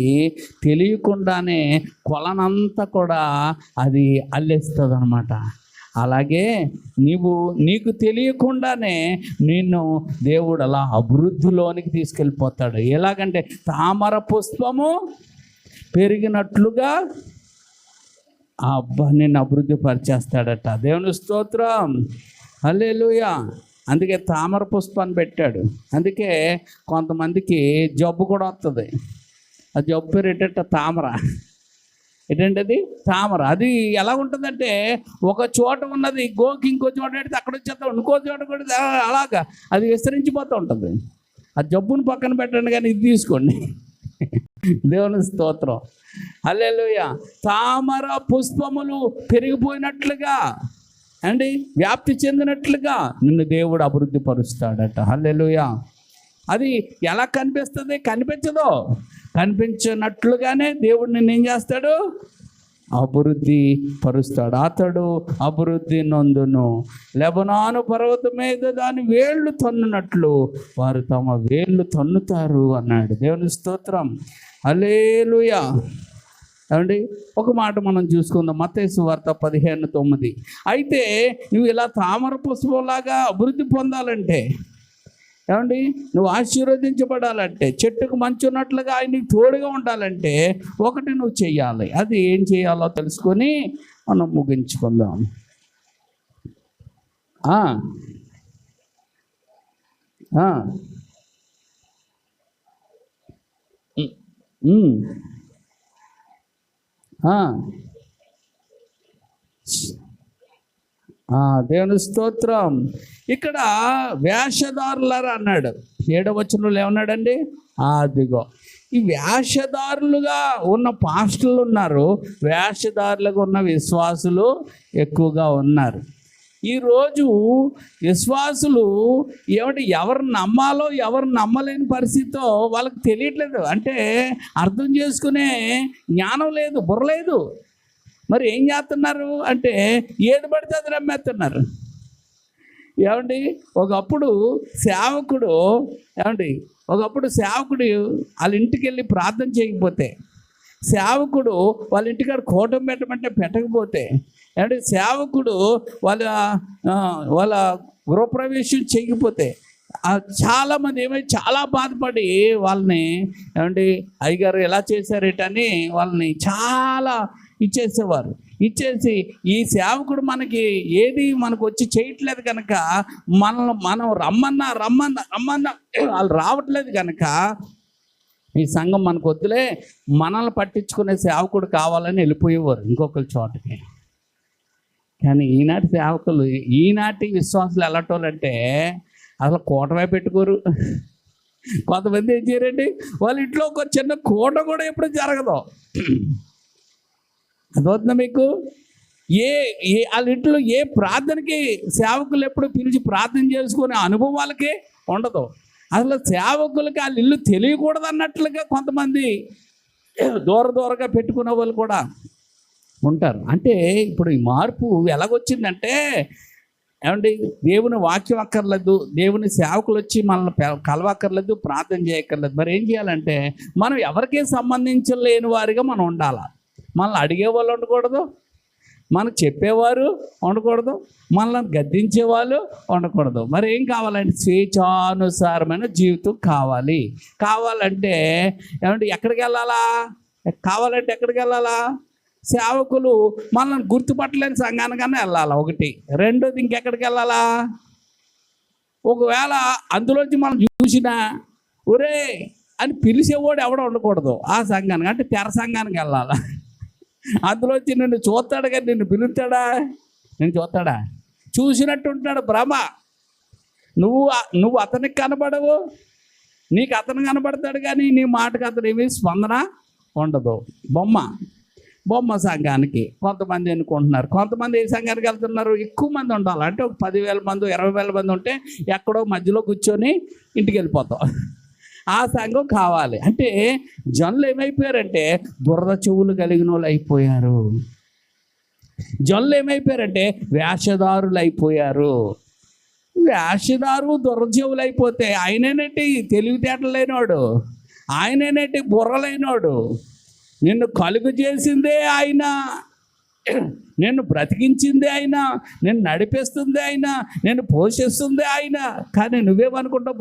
Speaker 1: తెలియకుండానే కొలనంతా కూడా అది అల్లేస్తుంది అన్నమాట. అలాగే నీకు తెలియకుండానే నిన్ను దేవుడు అలా అభివృద్ధిలోనికి తీసుకెళ్ళిపోతాడు. ఎలాగంటే తామర పుష్పము పెరిగినట్లుగా నిన్ను అభివృద్ధి పరిచేస్తాడట. దేవుని స్తోత్రం. హల్లెలూయా. అందుకే తామర పుష్పాన్ని పెట్టాడు. అందుకే కొంతమందికి జబ్బు కూడా వస్తుంది. ఆ జబ్బు పేరు ఏంటంటే తామర. ఏంటంటే అది తామర. అది ఎలా ఉంటుందంటే ఒక చోట ఉన్నది గోకి ఇంకో చోట పెడితే అక్కడ వచ్చేస్తా, ఇంకో చోట కూడా అలాగా అది విస్తరించిపోతూ ఉంటుంది. ఆ జబ్బును పక్కన పెట్టండి, కానీ ఇది తీసుకోండి. దేవుని స్తోత్రం. హల్లెలూయా. తామర పుష్పములు పెరిగిపోయినట్లుగా అండి, వ్యాప్తి చెందినట్లుగా నిన్ను దేవుడు అభివృద్ధి పరుస్తాడట. హల్లెలూయా. అది ఎలా కనిపిస్తుంది? కనిపించదు. కనిపించినట్లుగానే దేవుడు నిన్ను ఏం చేస్తాడు? అభివృద్ధి పరుస్తాడు. అతడు అభివృద్ధి నొందును. లెబనాను పర్వతం మీద దాని వేళ్ళు తన్నునట్లు వారు తమ వేళ్ళు తన్నుతారు అన్నాడు. దేవుని స్తోత్రం. హల్లెలూయా. ఏమండి ఒక మాట మనం చూసుకుందాం. మత్తయి సువార్త 15:9. అయితే నువ్వు ఇలా తామర పుష్పంలాగా అభివృద్ధి పొందాలంటే, ఏమండి నువ్వు ఆశీర్వదించబడాలంటే, చెట్టుకు మంచి ఉన్నట్లుగా ఆయనకి తోడుగా ఉండాలంటే ఒకటి నువ్వు చెయ్యాలి. అది ఏం చేయాలో తెలుసుకొని మనం ముగించుకుందాం. దేవుని స్తోత్రం. ఇక్కడ వేషధారులారా అన్నాడు. 7వ వచనంలో ఏమన్నాడండి? అదిగో ఈ వేషధారులుగా ఉన్న పాస్టర్లు ఉన్నారు, వేషధారులుగా ఉన్న విశ్వాసులు ఎక్కువగా ఉన్నారు. ఈరోజు విశ్వాసులు ఏమంటే ఎవరు నమ్మాలో ఎవరు నమ్మలేని పరిస్థితితో వాళ్ళకి తెలియట్లేదు. అంటే అర్థం చేసుకునే జ్ఞానం లేదు, బుర్ర లేదు. మరి ఏం చేస్తున్నారు అంటే ఏది పడితే అది నమ్మేస్తున్నారు. ఏమండి ఒకప్పుడు సేవకుడు వాళ్ళ ఇంటికి వెళ్ళి ప్రార్థన చేయకపోతే, సేవకుడు వాళ్ళ ఇంటికాడ కూటం పెట్టమంటే పెట్టకపోతే, ఏమంటే సేవకుడు వాళ్ళ గృహప్రవేశం చేయకపోతే చాలామంది చాలా బాధపడి వాళ్ళని ఏమంటే అయ్యగారు ఎలా చేశారేటని వాళ్ళని చాలా ఇచ్చేసేవారు. ఇచ్చేసి ఈ సేవకుడు మనకి ఏది మనకు వచ్చి చేయట్లేదు కనుక మనం రమ్మన్నా వాళ్ళు రావట్లేదు కనుక ఈ సంఘం మనకు వద్దులే, మనల్ని పట్టించుకునే సేవకుడు కావాలని వెళ్ళిపోయేవారు ఇంకొకరి చోటకి. కానీ ఈనాటి సేవకులు, ఈనాటి విశ్వాసులు ఎలాంటోళ్ళంటే అసలు కూటమే పెట్టుకోరు. కొంతమంది ఏం చేయరండి, వాళ్ళ ఇంట్లో ఒక చిన్న కూట కూడా ఎప్పుడు జరగదు. అదవుతుందా మీకు? వాళ్ళ ఇంట్లో ఏ ప్రార్థనకి సేవకులు ఎప్పుడు పిలిచి ప్రార్థన చేసుకునే అనుభవం వాళ్ళకి ఉండదు. అసలు సేవకులకి వాళ్ళ ఇల్లు తెలియకూడదు అన్నట్లుగా కొంతమంది దూరంగా పెట్టుకునే వాళ్ళు కూడా ఉంటారు. అంటే ఇప్పుడు ఈ మార్పు ఎలాగొచ్చిందంటే, ఏమండి, దేవుని వాక్యం అక్కర్లేదు, దేవుని సేవకులు వచ్చి మనల్ని కలవక్కర్లేదు, ప్రార్థన చేయక్కర్లేదు. మరి ఏం చేయాలంటే, మనం ఎవరికీ సంబంధించలేని వారిగా మనం ఉండాలి. మనల్ని అడిగేవాళ్ళు ఉండకూడదు, మనకు చెప్పేవారు ఉండకూడదు, మనల్ని గద్దించేవాళ్ళు ఉండకూడదు. మరి ఏం కావాలంటే స్వేచ్ఛానుసారమైన జీవితం కావాలంటే ఏమంటే ఎక్కడికి వెళ్ళాలా? కావాలంటే ఎక్కడికి వెళ్ళాలా? సేవకులు మనల్ని గుర్తుపట్టలేని సంఘానికన్నా వెళ్ళాలా ఒకటి. రెండోది ఇంకెక్కడికి వెళ్ళాలా? ఒకవేళ అందులోంచి మనం చూసినా ఒరే అని పిలిచేవాడు ఎవడో ఉండకూడదు ఆ సంఘానికి. అంటే తెర సంఘానికి వెళ్ళాలా. అందులోంచి నిన్ను చూస్తాడు కానీ నిన్ను పిలుస్తాడా? నేను చూస్తాడా? చూసినట్టు ఉంటాడు భ్రమ. నువ్వు అతనికి కనబడవు, నీకు అతను కనబడతాడు కానీ నీ మాటకు అతను ఏమీ స్పందన ఉండదు. బొమ్మ సంఘానికి కొంతమంది ఎన్నుకుంటున్నారు. కొంతమంది ఏ సంఘానికి వెళ్తున్నారు? ఎక్కువ మంది ఉండాలి. అంటే ఒక 10,000 మంది 20,000 మంది ఉంటే ఎక్కడో మధ్యలో కూర్చొని ఇంటికి వెళ్ళిపోతాం. ఆ సంఘం కావాలి. అంటే జనులు ఏమైపోయారంటే దురద చెవులు కలిగిన వాళ్ళు అయిపోయారు. జనులు ఏమైపోయారంటే వేషధారులు అయిపోయారు. వేషధారు దురద చెవులు అయిపోతే ఆయనేనంటే తెలివితేటలు లేనివాడు, ఆయనేనంటే బుర్రలేనివాడు. నిన్ను కలుగు చేసిందే ఆయన, నిన్ను బ్రతికించిందే ఆయన, నిన్ను నడిపిస్తుంది ఆయన, నిన్ను పోషిస్తుంది ఆయన. కానీ నువ్వేమనుకుంటావు?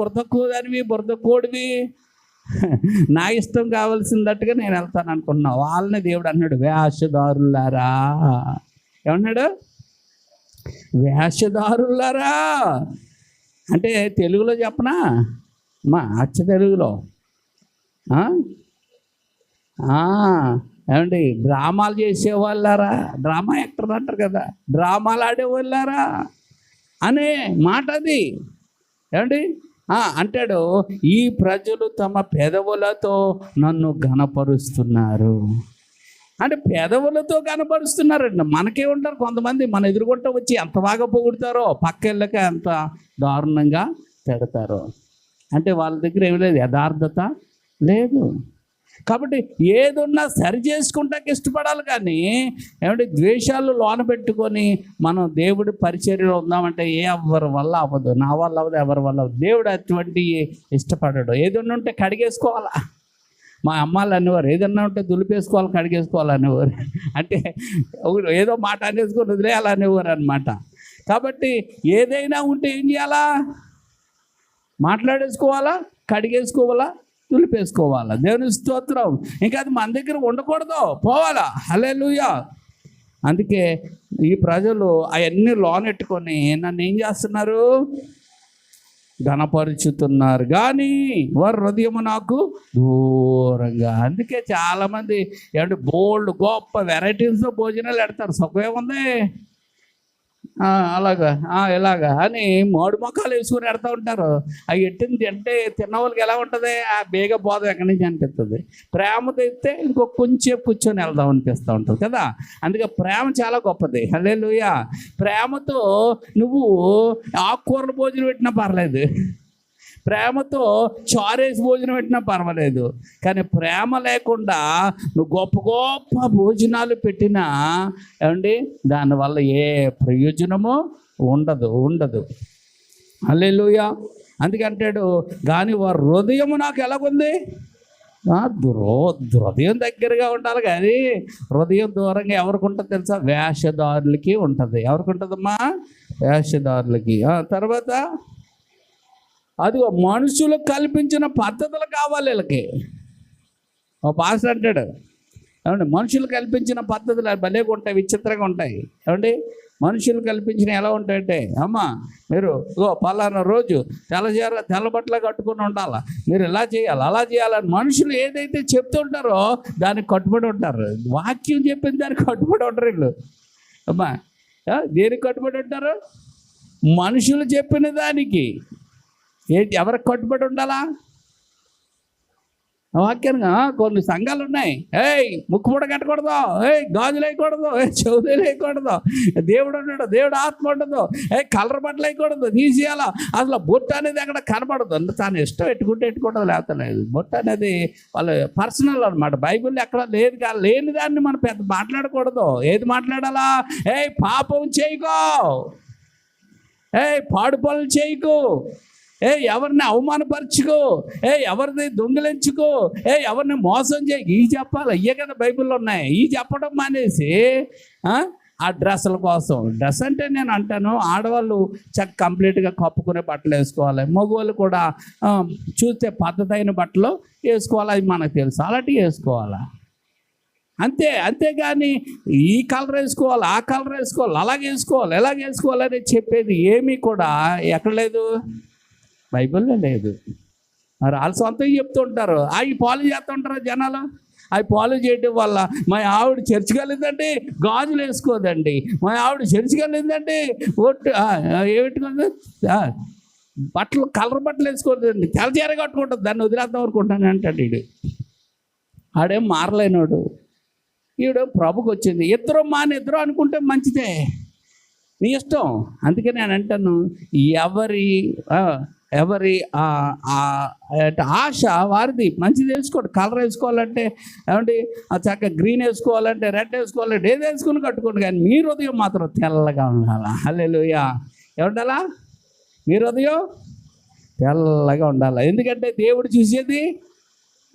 Speaker 1: బురదకోడివి, నా ఇష్టం కావాల్సిందట్టుగా నేను వెళ్తాను అనుకున్నావు. వాళ్ళని దేవుడు అన్నాడు వేషధారులారా. ఏమన్నాడు? వేషధారులారా. అంటే తెలుగులో చెప్పనా? అచ్చ తెలుగులో ఏమండి, డ్రామాలు చేసేవాళ్ళారా, డ్రామా యాక్టర్ అంటారు కదా, డ్రామాలు ఆడేవాళ్ళారా అనే మాట అది. ఏమండి అంటాడు, ఈ ప్రజలు తమ పెదవులతో నన్ను ఘనపరుస్తున్నారు. అంటే పెదవులతో కనపరుస్తున్నారండి. మనకే ఉంటారు కొంతమంది, మన ఎదురుగుంట వచ్చి ఎంత బాగా పొగుడతారో పక్కెళ్ళక ఎంత దారుణంగా పెడతారో. అంటే వాళ్ళ దగ్గర ఏమి లేదు, యథార్థత లేదు. కాబట్టి ఏదున్నా సరి చేసుకుంటాకి ఇష్టపడాలి. కానీ ఏమంటే ద్వేషాలు లోన పెట్టుకొని మనం దేవుడి పరిచర్యలో ఉందామంటే ఎవరి వల్ల అవ్వదు. నా వల్ల అవ్వదు, ఎవరి వల్ల అవ్వదు. దేవుడు అటువంటి ఇష్టపడడు. ఏదన్నా ఉంటే కడిగేసుకోవాలా. మా అమ్మాళ్ళు అనేవారు, ఏదన్నా ఉంటే దులిపేసుకోవాలి, కడిగేసుకోవాలనేవారు. అంటే ఏదో మాట అనేసుకొని వదిలేయాలనేవారు అనమాట. కాబట్టి ఏదైనా ఉంటే ఏం చేయాలా? మాట్లాడేసుకోవాలా, కడిగేసుకోవాలా, తులిపేసుకోవాలా. దేవుని స్తోత్రం. ఇంకా అది మన దగ్గర ఉండకూడదు, పోవాలా. హల్లెలూయా. అందుకే ఈ ప్రజలు అవన్నీ లోనెట్టుకొని నన్ను ఏం చేస్తున్నారు? ఘనపరుచుతున్నారు కానీ వారి హృదయము నాకు దూరంగా. అందుకే చాలామంది ఏమంటే బోల్డ్ గొప్ప వెరైటీస్లో భోజనాలు పెడతారు. సుఖమేముంది అలాగా ఇలాగా అని మాడు మొక్కలు వేసుకుని పెడతా ఉంటారు. అవి ఎట్టింది తింటే తిన్న వాళ్ళకి ఎలా ఉంటుంది? ఆ బేగ బోధం ఎక్కడి నుంచి అనిపిస్తుంది. ప్రేమతో ఇస్తే ఇంకొక కొంచెం కూర్చొని వెళ్దాం అనిపిస్తూ ఉంటుంది కదా. అందుకే ప్రేమ చాలా గొప్పది. హల్లెలూయా. ప్రేమతో నువ్వు ఆకుకూరల భోజనం పెట్టినా పర్లేదు, ప్రేమతో చారేసి భోజనం పెట్టినా పర్వాలేదు. కానీ ప్రేమ లేకుండా నువ్వు గొప్ప గొప్ప భోజనాలు పెట్టినా ఏమండి దానివల్ల ఏ ప్రయోజనమో ఉండదు. హల్లెలూయా. అందుకంటాడు కానీ వారి హృదయము నాకు ఎలాగుంది? హృదయం దగ్గరగా ఉండాలి కానీ హృదయం దూరంగా ఎవరికి ఉంటుంది తెలుసా? వేషధారులకి ఉంటుంది. ఎవరికి ఉంటుందమ్మా? వేషధారులకి. తర్వాత అదిగో మనుషులకు కల్పించిన పద్ధతులు కావాలి వీళ్ళకి. ఓ పాస్టర్ అంటాడు, ఏమండి మనుషులు కల్పించిన పద్ధతులు భలేగా ఉంటాయి, విచిత్రంగా ఉంటాయి. ఏమండి మనుషులు కల్పించిన ఎలా ఉంటాయంటే, అమ్మ మీరు పలానా రోజు తెల్ల బట్టలు కట్టుకుని ఉండాలా, మీరు ఇలా చేయాలి అలా చేయాలని మనుషులు ఏదైతే చెప్తుంటారో దానికి కట్టుబడి ఉంటారు. వాక్యం చెప్పిన దానికి కట్టుబడి ఉంటారు వీళ్ళు. అమ్మా దేనికి కట్టుబడి ఉంటారు? మనుషులు చెప్పిన దానికి. ఏంటి, ఎవరికి కట్టుబడి ఉండాలా? వాక్యంగా కొన్ని సంఘాలు ఉన్నాయి. ముక్కుపూట కట్టకూడదు, గాజులు వేయకూడదు, చెవులు వేయకూడదు, దేవుడు ఉన్నాడు, దేవుడు ఆత్మ ఉండదు, కలర్ బట్టలు వేయకూడదు, తీసేయాలా, అసలు బొట్టు అనేది అక్కడ కనబడదు. తాను ఇష్టం పెట్టుకుంటే లేకపోతే లేదు. బొట్టు అనేది వాళ్ళ పర్సనల్ అనమాట. బైబిల్ ఎక్కడ లేదు, లేని దాన్ని మనం పెద్ద మాట్లాడకూడదు. ఏది మాట్లాడాలా? పాపం చేయకో, పాడు పనులు చేయకు, ఎవరిని అవమానపరచుకో, ఎవరిని దొంగిలించుకో, ఎవరిని మోసం చేయి. ఇవి చెప్పాలి. అయ్యే కదా బైబిల్లో ఉన్నాయి. ఇవి చెప్పడం మానేసి ఆ డ్రెస్సుల కోసం. డ్రెస్ అంటే నేను అంటాను, ఆడవాళ్ళు కంప్లీట్గా కప్పుకునే బట్టలు వేసుకోవాలి, మగవాళ్ళు కూడా చూస్తే పద్ధతి అయిన బట్టలు వేసుకోవాలి. అది మనకు తెలుసు, అలాంటివి వేసుకోవాలా అంతేగాని ఈ కలర్ వేసుకోవాలి, ఆ కలర్ వేసుకోవాలి, అలాగే వేసుకోవాలి, ఎలాగ వేసుకోవాలని చెప్పేది ఏమీ కూడా ఎక్కడ లేదు, బైబిల్లో లేదు. మరి వాళ్ళు సొంతంగా చెప్తూ ఉంటారు. అవి ఫాలో చేస్తుంటారు జనాలు. అవి ఫాలో చేయడం వల్ల మా ఆవిడ చర్చికి వెళ్ళిందండి, గాజులు వేసుకోదండి, మా ఆవిడ చర్చికి వెళ్ళిందండి, ఒట్టు ఏమిటి బట్టలు కలర్ బట్టలు వేసుకోదండి, తెల్లచీర కట్టుకుంటుంది, దాన్ని వదిలేద్దాం అనుకుంటాను అంటాడు వీడు. ఆడేం మారలేనాడు, ఈవిడ ప్రభుకి వచ్చింది. ఇద్దరు అనుకుంటే మంచిదే, నీ ఇష్టం. అందుకే నేను అంటాను, ఎవరి ఆశ వారిది. మంచిది వేసుకోండి. కలర్ వేసుకోవాలంటే ఏమంటే చక్కగా గ్రీన్ వేసుకోవాలంటే, రెడ్ వేసుకోవాలంటే ఏది వేసుకుని కట్టుకోండి, కానీ మీ హృదయం మాత్రం తెల్లగా ఉండాలా. హల్లెలూయా. ఏముండాలా? మీ హృదయం తెల్లగా ఉండాలి. ఎందుకంటే దేవుడు చూసేది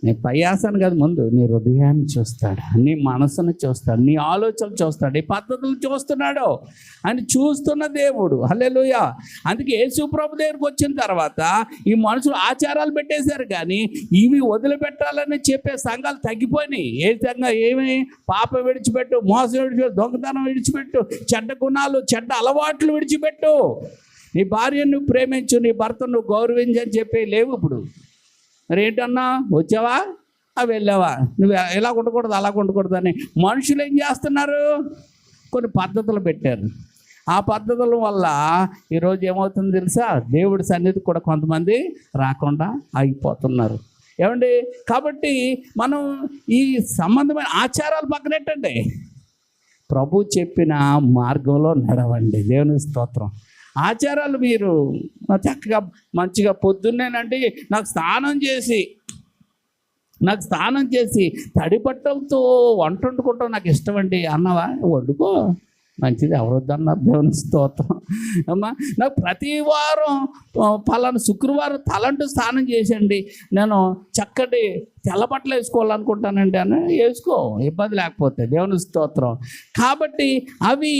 Speaker 1: నీ పయ్యాసాను కాదు, ముందు నీ హృదయాన్ని చూస్తాడు, నీ మనసును చూస్తాడు, నీ ఆలోచనలు చూస్తాడు, నీ పద్ధతులు చూస్తున్నాడు అని చూస్తున్న దేవుడు. హల్లెలూయా. అందుకే యేసు ప్రభు దగ్గరికి వచ్చిన తర్వాత ఈ మనుషులు ఆచారాలు పెట్టేశారు, కానీ ఇవి వదిలిపెట్టాలని చెప్పే సంఘాలు తగ్గిపోయినాయి. ఏ సంఘం ఏమి? పాపం విడిచిపెట్టు, మోసం విడిచిపెట్టు, దొంగతనం విడిచిపెట్టు, చెడ్డ గుణాలు, చెడ్డ అలవాట్లు విడిచిపెట్టు, నీ భార్యను నువ్వు ప్రేమించు, నీ భర్తను నువ్వు గౌరవించని చెప్పి లేవు. ఇప్పుడు మరి ఏంటన్నా, వచ్చావా వెళ్ళావా, నువ్వు ఎలా ఉండకూడదు అలా ఉండకూడదు అని మనుషులు ఏం చేస్తున్నారు? కొన్ని పద్ధతులు పెట్టారు. ఆ పద్ధతుల వల్ల ఈరోజు ఏమవుతుంది తెలుసా? దేవుడి సన్నిధికి కూడా కొంతమంది రాకుండా ఆగిపోతున్నారు. ఏమండి? కాబట్టి మనం ఈ సంబంధమైన ఆచారాలు పక్కనెట్టండి, ప్రభు చెప్పిన మార్గంలో నడవండి. దేవుని స్తోత్రం. ఆచారాలు మీరు చక్కగా మంచిగా పొద్దున్నేనండి నాకు స్నానం చేసి తడి బట్టలతో వంట వండుకుంటాం నాకు ఇష్టం అండి అన్నవా, వండుకో, మంచిది, ఎవరొద్దన్నారు. దేవుని స్తోత్రం. అమ్మా, నాకు ప్రతి వారం పలానా శుక్రవారం తలంటూ స్నానం చేసండి, నేను చక్కటి తెల్ల బట్టలు వేసుకోవాలనుకుంటానండి అని వేసుకో, ఇబ్బంది లేకపోతే. దేవుని స్తోత్రం. కాబట్టి అవి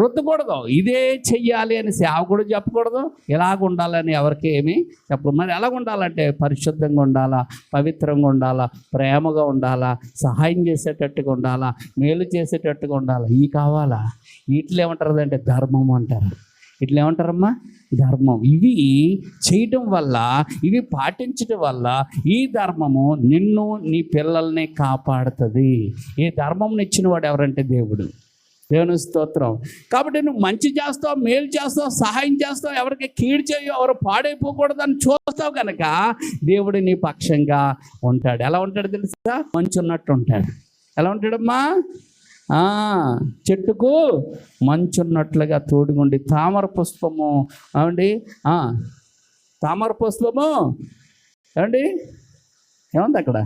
Speaker 1: రుద్దకూడదు, ఇదే చెయ్యాలి అని సేవకుడు చెప్పకూడదు, ఎలాగ ఉండాలని ఎవరికి ఏమి చెప్పదు. మరి ఎలాగ ఉండాలంటే పరిశుద్ధంగా ఉండాలా, పవిత్రంగా ఉండాలా, ప్రేమగా ఉండాలా, సహాయం చేసేటట్టుగా ఉండాలా, మేలు చేసేటట్టుగా ఉండాలా. ఇవి కావాలా? వీటిలో ఏమంటారు అంటే ధర్మం అంటారు. ఇట్లా ఏమంటారమ్మా? ధర్మం. ఇవి చేయటం వల్ల, ఇవి పాటించటం వల్ల ఈ ధర్మము నిన్ను నీ పిల్లల్ని కాపాడుతుంది. ఈ ధర్మం ఇచ్చిన వాడు ఎవరంటే దేవుడు. దేవుని స్తోత్రం. కాబట్టి నువ్వు మంచి చేస్తావు, మేలు చేస్తావు, సహాయం చేస్తావు, ఎవరికి కీడు చేయవు, ఎవరు పాడైపోకూడదని చూస్తావు కనుక దేవుడు నీ పక్షంగా ఉంటాడు. ఎలా ఉంటాడు తెలుసా? మంచి ఉన్నట్టు ఉంటాడు. ఎలా ఉంటాడమ్మా? చెట్టుకు మంచున్నట్లుగా తోడుగుండి, తామర పుష్పము ఏమండి, తామర పుష్పము ఏమండి ఏముంది అక్కడ,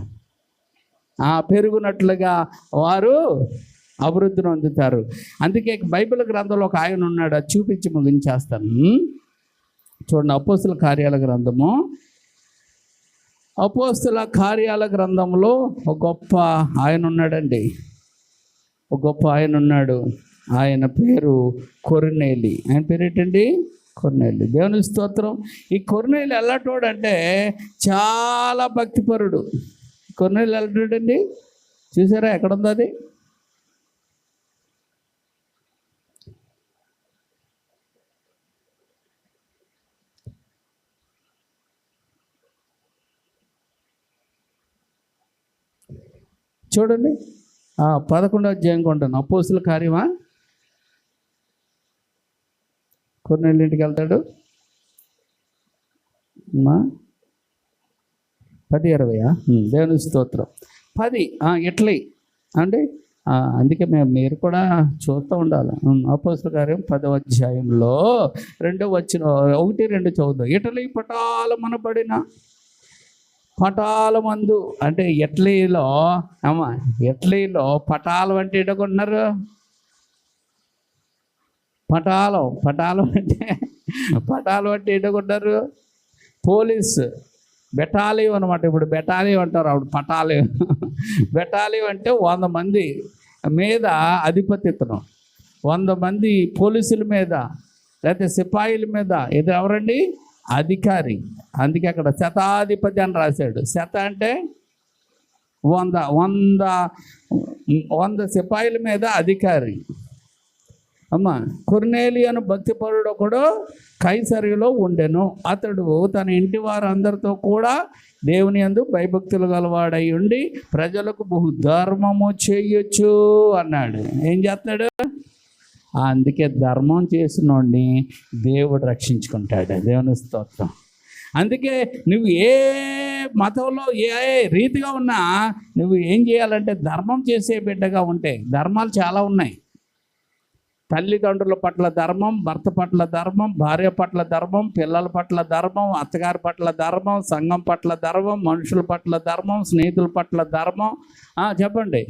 Speaker 1: పెరుగునట్లుగా వారు అభివృద్ధిని పొందుతారు. అందుకే బైబిల్ గ్రంథంలో ఒక ఆయన ఉన్నాడు, అది చూపించి ముగించేస్తాను. చూడండి, అపోస్తుల కార్యాల గ్రంథము. అపోస్తుల కార్యాల గ్రంథంలో ఒక గొప్ప ఆయన ఉన్నాడండి, ఒక గొప్ప ఆయన ఉన్నాడు. ఆయన పేరు కొర్నేలి. ఆయన పేరు ఏంటండి? కొర్నేలి. దేవుని స్తోత్రం. ఈ కొర్నేలి ఎలాంటోడు అంటే చాలా భక్తిపరుడు. కొర్నేలి ఎలాంటోడండి? చూసారా ఎక్కడుందో అది? చూడండి, 11వ అధ్యాయం కొంటాను. అపోస్తుల కార్యమా కొర్నేలు ఇంటికి వెళ్తాడు? 10:20 దేవుని స్తోత్రం. 10 ఇట్లీ అంటే అందుకే మీరు కూడా చూస్తూ ఉండాలి. అపోస్తలుల కార్యం 10వ అధ్యాయంలో 2వ వచనం 1-2 చదువుదాం. ఇటలీ పటాలమనబడిన పటాలమందు అంటే ఇటలీలో ఇటలీలో పటాలం అంటే ఏంటనుకుంటున్నారు? పటాలం అంటే ఏంటనుకుంటారు? పోలీస్ బెటాలియం అనమాట. ఇప్పుడు బెటాలియం అంటారు, అప్పుడు పటాలియం. బెటాలియం అంటే 100 మంది మీద అధిపతిత్వం, 100 మంది పోలీసుల మీద లేకపోతే సిపాయిల మీద. ఇది ఎవరండి? అధికారి. అందుకే అక్కడ శతాధిపతి అని రాశాడు. శత అంటే 100 సిపాయిల మీద అధికారి. కొర్నేలి అను భక్తిపరుడు ఒకడు కైసరియలో ఉండెను. అతడు తన ఇంటి వారందరితో కూడా దేవుని యందు భయభక్తులు గలవాడై ఉండి ప్రజలకు బహుధర్మము చేయొచ్చు అన్నాడు. ఏం చేస్తాడు? అందుకే ధర్మం చేసినోడిని దేవుడు రక్షించుకుంటాడు. దేవుని స్తోత్రం. అందుకే నువ్వు ఏ మతంలో ఏ రీతిగా ఉన్నా నువ్వు ఏం చేయాలంటే ధర్మం చేసే బిడ్డగా ఉంటే. ధర్మాలు చాలా ఉన్నాయి. తల్లిదండ్రుల పట్ల ధర్మం, భర్త పట్ల ధర్మం, భార్య పట్ల ధర్మం, పిల్లల పట్ల ధర్మం, అత్తగారి పట్ల ధర్మం, సంఘం పట్ల ధర్మం, మనుషుల పట్ల ధర్మం, స్నేహితుల పట్ల ధర్మం. చెప్పండి.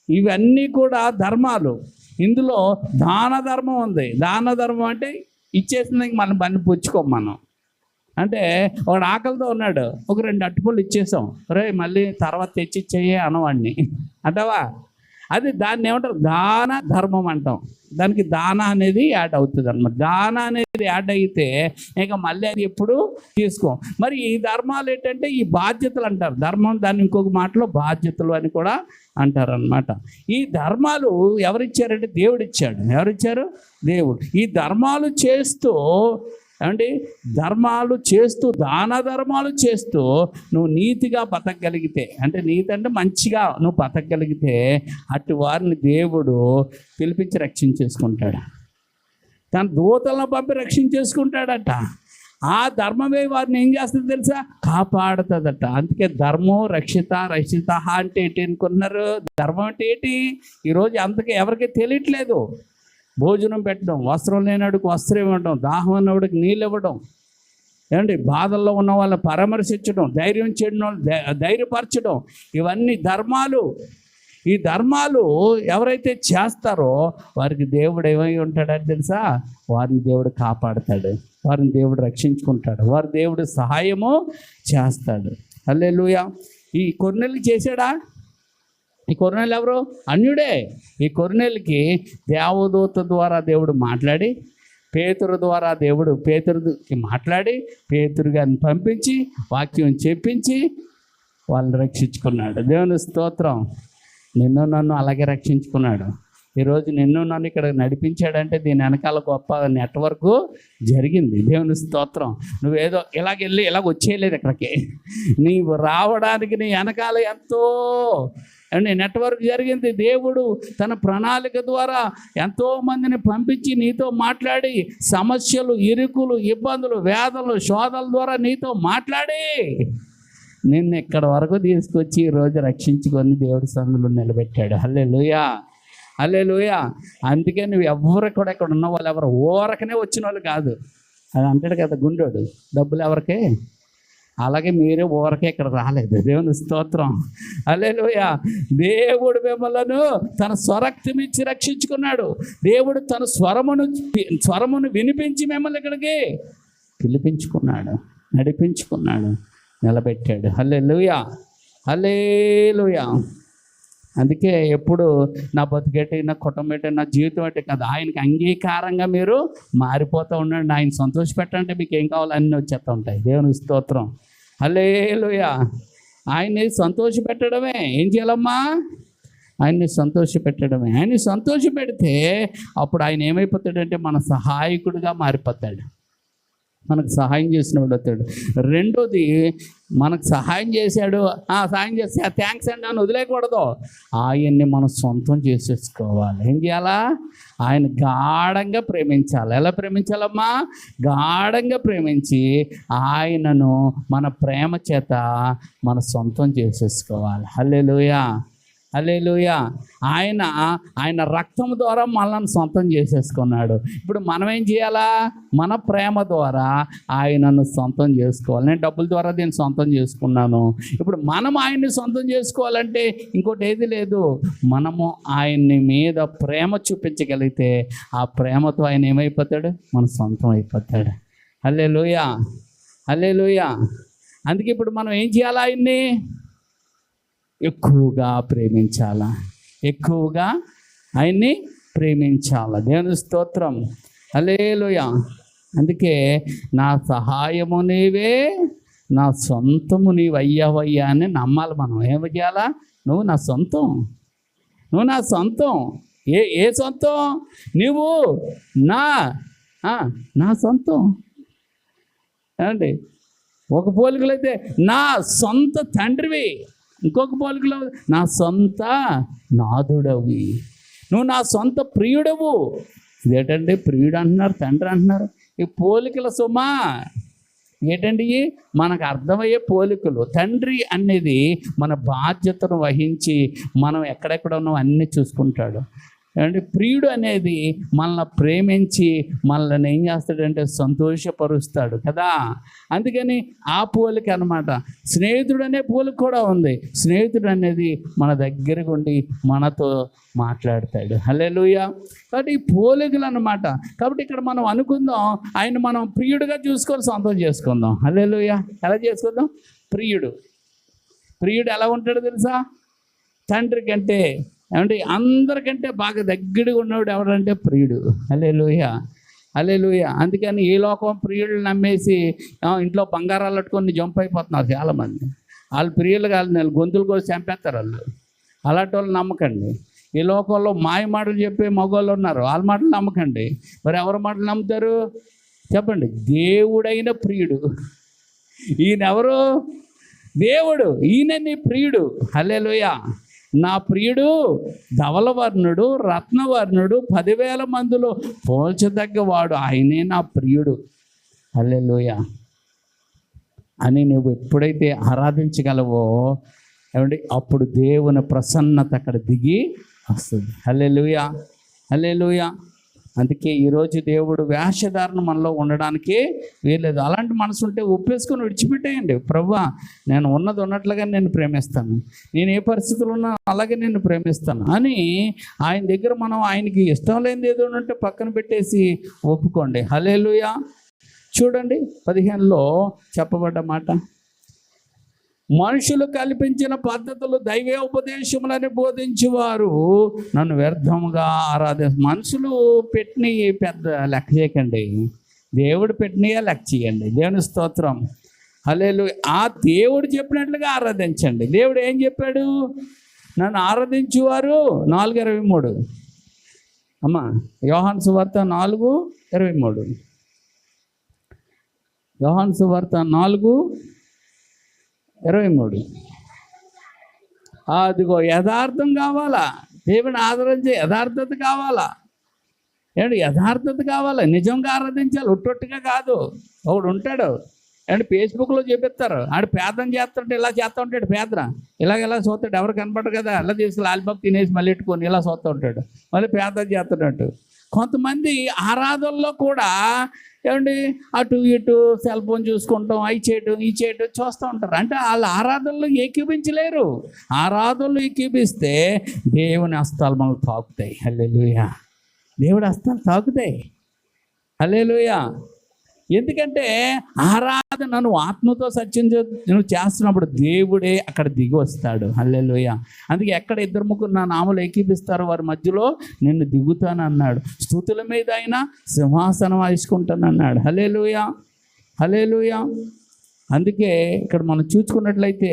Speaker 1: ఇవన్నీ కూడా ధర్మాలు. ఇందులో దాన ధర్మం ఉంది. దాన ధర్మం అంటే ఇచ్చేసింది మనం బండి పుచ్చుకోం మనం. అంటే వాడు ఆకలితో ఉన్నాడు, ఒక 2 అరటిపళ్ళు ఇచ్చేసాం, రే మళ్ళీ తర్వాత తెచ్చిచ్చేయే అనవాడిని అంటావా? అది దాన్ని ఏమంటారు? దాన ధర్మం అంటాం. దానికి దాన అనేది యాడ్ అవుతుంది అన్నమాట. దాన అనేది యాడ్ అయితే ఇక మళ్ళీ అది ఎప్పుడు తీసుకోం. మరి ఈ ధర్మాలు ఏంటంటే ఈ బాధ్యతలు అంటారు. ధర్మం దాన్ని ఇంకొక మాటలో బాధ్యతలు అని కూడా అంటారు అన్నమాట. ఈ ధర్మాలు ఎవరిచ్చారంటే దేవుడు ఇచ్చాడు. ఎవరిచ్చారు? దేవుడు. ఈ ధర్మాలు చేస్తూ ధర్మాలు చేస్తూ దాన ధర్మాలు చేస్తూ నువ్వు నీతిగా బతకగలిగితే, అంటే నీతి అంటే మంచిగా నువ్వు బతకగలిగితే అటు వారిని దేవుడు పిలిపించి రక్షించేసుకుంటాడు. తన దూతలను పంపి రక్షించేసుకుంటాడట. ఆ ధర్మమే వారిని ఏం చేస్తుంది తెలుసా? కాపాడుతుందట. అందుకే ధర్మం రక్షిత అంటే ఏంటి అనుకున్నారు? ధర్మం అంటే ఏంటి? ఈరోజు అంతకే ఎవరికి తెలియట్లేదు. భోజనం పెట్టడం, వస్త్రం లేనివాడికి వస్త్రం ఇవ్వడం, దాహం ఉన్నవాడికి నీళ్ళు ఇవ్వడం, బాధల్లో ఉన్న వాళ్ళని పరామర్శించడం, ధైర్యం చేయడం, ధైర్యపరచడం, ఇవన్నీ ధర్మాలు. ఈ ధర్మాలు ఎవరైతే చేస్తారో వారికి దేవుడు ఏమై ఉంటాడని తెలుసా? వారిని దేవుడు కాపాడుతాడు, వారిని దేవుడు రక్షించుకుంటాడు, వారి దేవుడు సహాయము చేస్తాడు. హల్లెలూయా. ఈ కొర్నేలు చేశాడా? ఈ కొర్నేలు ఎవరు? అన్యుడే. ఈ కొర్నేలుకి దేవదూత ద్వారా దేవుడు మాట్లాడి, పేతురు ద్వారా దేవుడు పేతురుకి మాట్లాడి, పేతురు గారిని పంపించి వాక్యం చెప్పించి వాళ్ళని రక్షించుకున్నాడు. దేవుని స్తోత్రం. నిన్ను నన్ను అలాగే రక్షించుకున్నాడు. ఈరోజు నిన్ను నన్ను ఇక్కడ నడిపించాడంటే దీని వెనకాల గొప్ప నెట్వర్క్ జరిగింది. దేవుని స్తోత్రం. నువ్వేదో ఇలాగెళ్ళి ఇలాగ వచ్చేయలేదు ఇక్కడికి. నీవు రావడానికి నీ వెనకాల ఎంతో నెట్వర్క్ జరిగింది. దేవుడు తన ప్రణాళిక ద్వారా ఎంతోమందిని పంపించి నీతో మాట్లాడి సమస్యలు, ఇరుకులు, ఇబ్బందులు, వేదనలు, శోధల ద్వారా నీతో మాట్లాడి నిన్ను ఇక్కడ వరకు తీసుకొచ్చి ఈరోజు రక్షించుకొని దేవుడి సందులో నిలబెట్టాడు. హల్లెలూయా, హల్లెలూయా. అందుకే నువ్వు ఎవరు కూడా ఇక్కడ ఉన్న వాళ్ళు ఎవరు ఊరకనే వచ్చిన వాళ్ళు కాదు. అది అంటాడు కదా గుండోడు, డబ్బులు ఎవరికే, అలాగే మీరే ఊరకే ఇక్కడ రాలేదు. దేవుని స్తోత్రం. హల్లెలూయా. దేవుడు మిమ్మలను తన స్వరక్తం ఇచ్చి రక్షించుకున్నాడు. దేవుడు తన స్వరమును వినిపించి మిమ్మల్ని ఇక్కడికి పిలిపించుకున్నాడు, నడిపించుకున్నాడు, నిలబెట్టాడు. హల్లెలూయా, హల్లెలూయా. అందుకే ఎప్పుడు నా బతుకేటి, నా కుటుంబం ఏంటి, నా జీవితం ఏంటి కదా, ఆయనకి అంగీకారంగా మీరు మారిపోతూ ఉండండి. ఆయన సంతోషపెట్టంటే మీకు ఏం కావాలో అన్నీ వచ్చేస్తూ ఉంటాయి. దేవుని స్తోత్రం. హల్లెలూయా. ఆయన్ని సంతోషపెట్టడమే. ఏం చేయాలమ్మా? ఆయన్ని సంతోషపెట్టడమే. ఆయన్ని సంతోషపెడితే అప్పుడు ఆయన ఏమైపోతాడంటే మన సహాయకుడిగా మారిపోతాడు. మనకు సహాయం చేసినవాడు అవుతాడు. రెండోది, మనకు సహాయం చేశాడు, సహాయం చేస్తే థ్యాంక్స్ అండి అని వదిలేయకూడదు. ఆయన్ని మనం సొంతం చేసేసుకోవాలి. ఏం చేయాలా? ఆయన గాఢంగా ప్రేమించాలి. ఎలా ప్రేమించాలమ్మా? గాఢంగా ప్రేమించి ఆయనను మన ప్రేమ చేత మన సొంతం చేసేసుకోవాలి. హల్లెలూయా, హల్లెలూయా. ఆయన రక్తం ద్వారా మనల్ని సొంతం చేసేసుకున్నాడు. ఇప్పుడు మనం ఏం చేయాలా? మన ప్రేమ ద్వారా ఆయనను సొంతం చేసుకోవాలి. నేను డబ్బుల ద్వారా దీన్ని సొంతం చేసుకున్నాను. ఇప్పుడు మనం ఆయన్ని సొంతం చేసుకోవాలంటే ఇంకోటి ఏది లేదు. మనము ఆయన్ని మీద ప్రేమ చూపించగలిగితే ఆ ప్రేమతో ఆయన ఏమైపోతాడు? మన సొంతం అయిపోతాడు. హల్లెలూయా, హల్లెలూయా. అందుకే ఇప్పుడు మనం ఏం చేయాలా? ఆయన్ని ఎక్కువగా ప్రేమించాలా, ఎక్కువగా ఆయన్ని ప్రేమించాలా. దేవుని స్తోత్రం, హల్లెలూయా. అందుకే నా సహాయము నీవే, నా సొంతము నీవు అయ్యావయ్యా అని నమ్మాలి మనం. ఏమి చేయాలా? నువ్వు నా సొంతం, నువ్వు నా సొంతం. ఏ సొంతం? నువ్వు నా సొంతం. ఏమండి? ఒక పోలికలో అయితే నా సొంత తండ్రివి, ఇంకొక పోలికలో నా సొంత నాథుడవి, నువ్వు నా సొంత ప్రియుడవు. ఇదేంటండి ప్రియుడు అంటున్నారు, తండ్రి అంటున్నారు? ఈ పోలికల సుమా ఏంటండి? మనకు అర్థమయ్యే పోలికలు. తండ్రి అనేది మన బాధ్యతను వహించి మనం ఎక్కడెక్కడ ఉన్నాం అన్నీ చూసుకుంటాడు. అంటే ప్రియుడు అనేది మనల్ని ప్రేమించి మనల్ని ఏం చేస్తాడంటే సంతోషపరుస్తాడు కదా. అందుకని ఆ పోలిక అనమాట. స్నేహితుడు అనే పోలిక కూడా ఉంది. స్నేహితుడు అనేది మన దగ్గరకు ఉండి మనతో మాట్లాడతాడు. హల్లెలూయా. కాబట్టి ఈ పోలికలు అనమాట. కాబట్టి ఇక్కడ మనం అనుకుందాం, ఆయన మనం ప్రియుడుగా చూసుకొని సొంతం చేసుకుందాం. హల్లెలూయా. ఎలా చేసుకుందాం? ప్రియుడు ఎలా ఉంటాడో తెలుసా? తండ్రి కంటే, ఏమంటే అందరికంటే బాగా దగ్గరగా ఉన్నవాడు ఎవరంటే ప్రియుడు. హల్లెలూయా, హల్లెలూయా. అందుకని ఈ లోకం ప్రియులు నమ్మేసి ఇంట్లో బంగారాలు పట్టుకొని జంప్ అయిపోతున్నారు చాలామంది. వాళ్ళు ప్రియులు కాదు, వాళ్ళు గొంతులు కోసి చంపేస్తారు వాళ్ళు. అలాంటి వాళ్ళు నమ్మకండి. ఈ లోకంలో మాయ మాటలు చెప్పే మగవాళ్ళు ఉన్నారు, వాళ్ళ మాటలు నమ్మకండి. మరి ఎవరి మాటలు నమ్ముతారు చెప్పండి? దేవుడైన ప్రియుడు. ఈయన ఎవరు? దేవుడు. ఈయన నీ ప్రియుడు. హల్లెలూయా. నా ప్రియుడు ధవలవర్ణుడు, రత్నవర్ణుడు, 10,000 మందిలో పోల్చదగ్గవాడు, ఆయనే నా ప్రియుడు. హల్లెలూయా అని నువ్వు ఎప్పుడైతే ఆరాధించగలవో ఏమండి, అప్పుడు దేవుని ప్రసన్నత అక్కడ దిగి వస్తుంది. హల్లెలూయా, హల్లెలూయా. అందుకే ఈరోజు దేవుడు వేషధారణ మనలో ఉండడానికి వీల్లేదు. అలాంటి మనసు ఉంటే ఒప్పేసుకొని విడిచిపెట్టేయండి. ప్రభువా, నేను ఉన్నది ఉన్నట్లుగా నేను ప్రేమిస్తాను, నేను ఏ పరిస్థితులు ఉన్నా అలాగే నేను ప్రేమిస్తాను అని ఆయన దగ్గర మనం ఆయనకి ఇష్టం లేనిది ఏదో ఉంటే పక్కన పెట్టేసి ఒప్పుకోండి. హల్లెలూయా. చూడండి 15లో చెప్పబడ్డ మాట, మనుషులు కల్పించిన పద్ధతులు దైవోపదేశములని బోధించేవారు నన్ను వ్యర్థముగా మనుషులు పెట్టిన పెద్ద లెక్క చేయకండి, దేవుడు పెట్టినయే లెక్క చేయండి. దేవుని స్తోత్రం, హల్లెలూయా. ఆ దేవుడు చెప్పినట్లుగా ఆరాధించండి. దేవుడు ఏం చెప్పాడు? నన్ను ఆరాధించేవారు 4:23 అమ్మా, యోహాను సువార్త 4:23, యోహాను సువార్త 4:23. అదిగో యథార్థం కావాలా, దేవుని ఆదరించే యథార్థత కావాలా, ఏమంటే యథార్థత కావాలా, నిజంగా ఆరాధించాలి, ఒట్టొట్టుగా కాదు. ఒకడు ఉంటాడు అండ్ ఫేస్బుక్లో చూపిస్తారు, ఆడు పేదం చేస్తుంటే ఇలా చేస్తూ ఉంటాడు, పేదన ఇలా చూస్తాడు, ఎవరు కనపడరు కదా, ఇలా తీసుకు లాలిపాప్ తినేసి మళ్ళీ ఎట్టుకొని ఇలా చూస్తూ ఉంటాడు, మళ్ళీ పేదం చేస్తున్నట్టు. కొంతమంది ఆరాధనలో కూడా ఏమండి అటు ఇటు సెల్ ఫోన్ చూసుకుంటాం, అవి చేయటం ఈ చేయటం చూస్తూ ఉంటారు. అంటే వాళ్ళ ఆరాధనలు ఏకీపించలేరు. ఆరాధనలు ఏకీపిస్తే దేవుని హస్తాలు మనకు తాకుతాయి. హల్లెలూయా. దేవుడి హస్తాలు తాకుతాయి. హల్లెలూయా. ఎందుకంటే ఆరాధన నువ్వు ఆత్మతో సత్యం నువ్వు చేస్తున్నప్పుడు దేవుడే అక్కడ దిగి వస్తాడు. హల్లెలూయా. అందుకే ఎక్కడ 2-3 నా నామలు ఏకీపిస్తారో వారి మధ్యలో నిన్ను దిగుతానన్నాడు. స్తుతుల మీద అయినా సింహాసనం ఆయుష్కుంటానన్నాడు. హల్లెలూయా, హల్లెలూయా. అందుకే ఇక్కడ మనం చూసుకున్నట్లయితే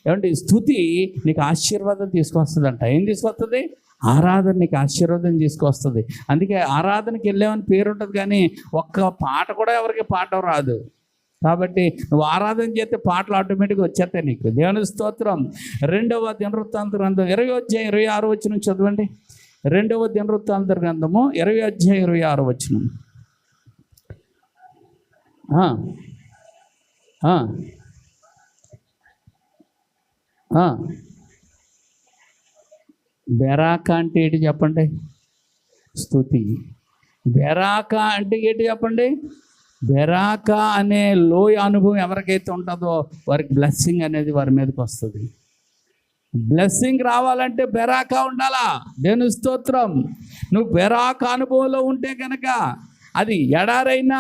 Speaker 1: ఏమంటే స్తుతి నీకు ఆశీర్వాదం తీసుకొస్తుందంట. ఏం తీసుకొస్తుంది? ఆరాధన నీకు ఆశీర్వాదం తీసుకొస్తుంది. అందుకే ఆరాధనకి వెళ్ళామని పేరు ఉంటుంది, కానీ ఒక్క పాట కూడా ఎవరికి పాట రాదు. కాబట్టి నువ్వు ఆరాధన చేస్తే పాటలు ఆటోమేటిక్గా వచ్చేస్తాయి నీకు. దేవుని స్తోత్రం. 2వ దినవృత్తాంత గ్రంథం 20 అధ్యాయం 26 చదవండి. 2వ దినవృత్తాంత గ్రంథము 20 అధ్యాయం 26. బెరాక అంటే ఏంటి చెప్పండి? స్తుతి. బెరాక అంటే ఏంటి చెప్పండి? బెరాక అనే లోయ అనుభవం ఎవరికైతే ఉంటుందో వారికి బ్లెస్సింగ్ అనేది వారి మీదకి వస్తుంది. బ్లెస్సింగ్ రావాలంటే బెరాక ఉండాలా? దేవుని స్తోత్రం. నువ్వు బెరాక అనుభవంలో ఉంటే కనుక అది ఎడారైనా,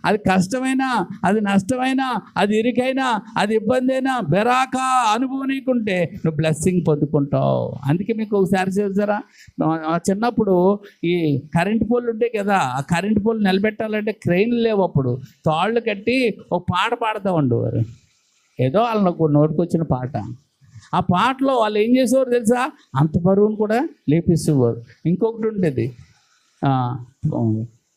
Speaker 1: అది కష్టమైనా, అది నష్టమైనా, అది ఇరుకైనా, అది ఇబ్బంది అయినా బెరాక అనుభవం నీకుంటే నువ్వు బ్లెస్సింగ్ పొందుకుంటావు. అందుకే మీకు ఒకసారి చూసారా, చిన్నప్పుడు ఈ కరెంట్ పోల్ ఉంటాయి కదా, ఆ కరెంట్ పోల్ నిలబెట్టాలంటే క్రెయిన్లు లేవు. అప్పుడు తాళ్ళు కట్టి ఒక పాట పాడుతూ ఉండేవారు. ఏదో వాళ్ళకు నోటికొచ్చిన పాట. ఆ పాటలో వాళ్ళు ఏం చేసేవారు తెలుసా? అంత బరువును కూడా లేపేసేవారు. ఇంకొకటి ఉండేది,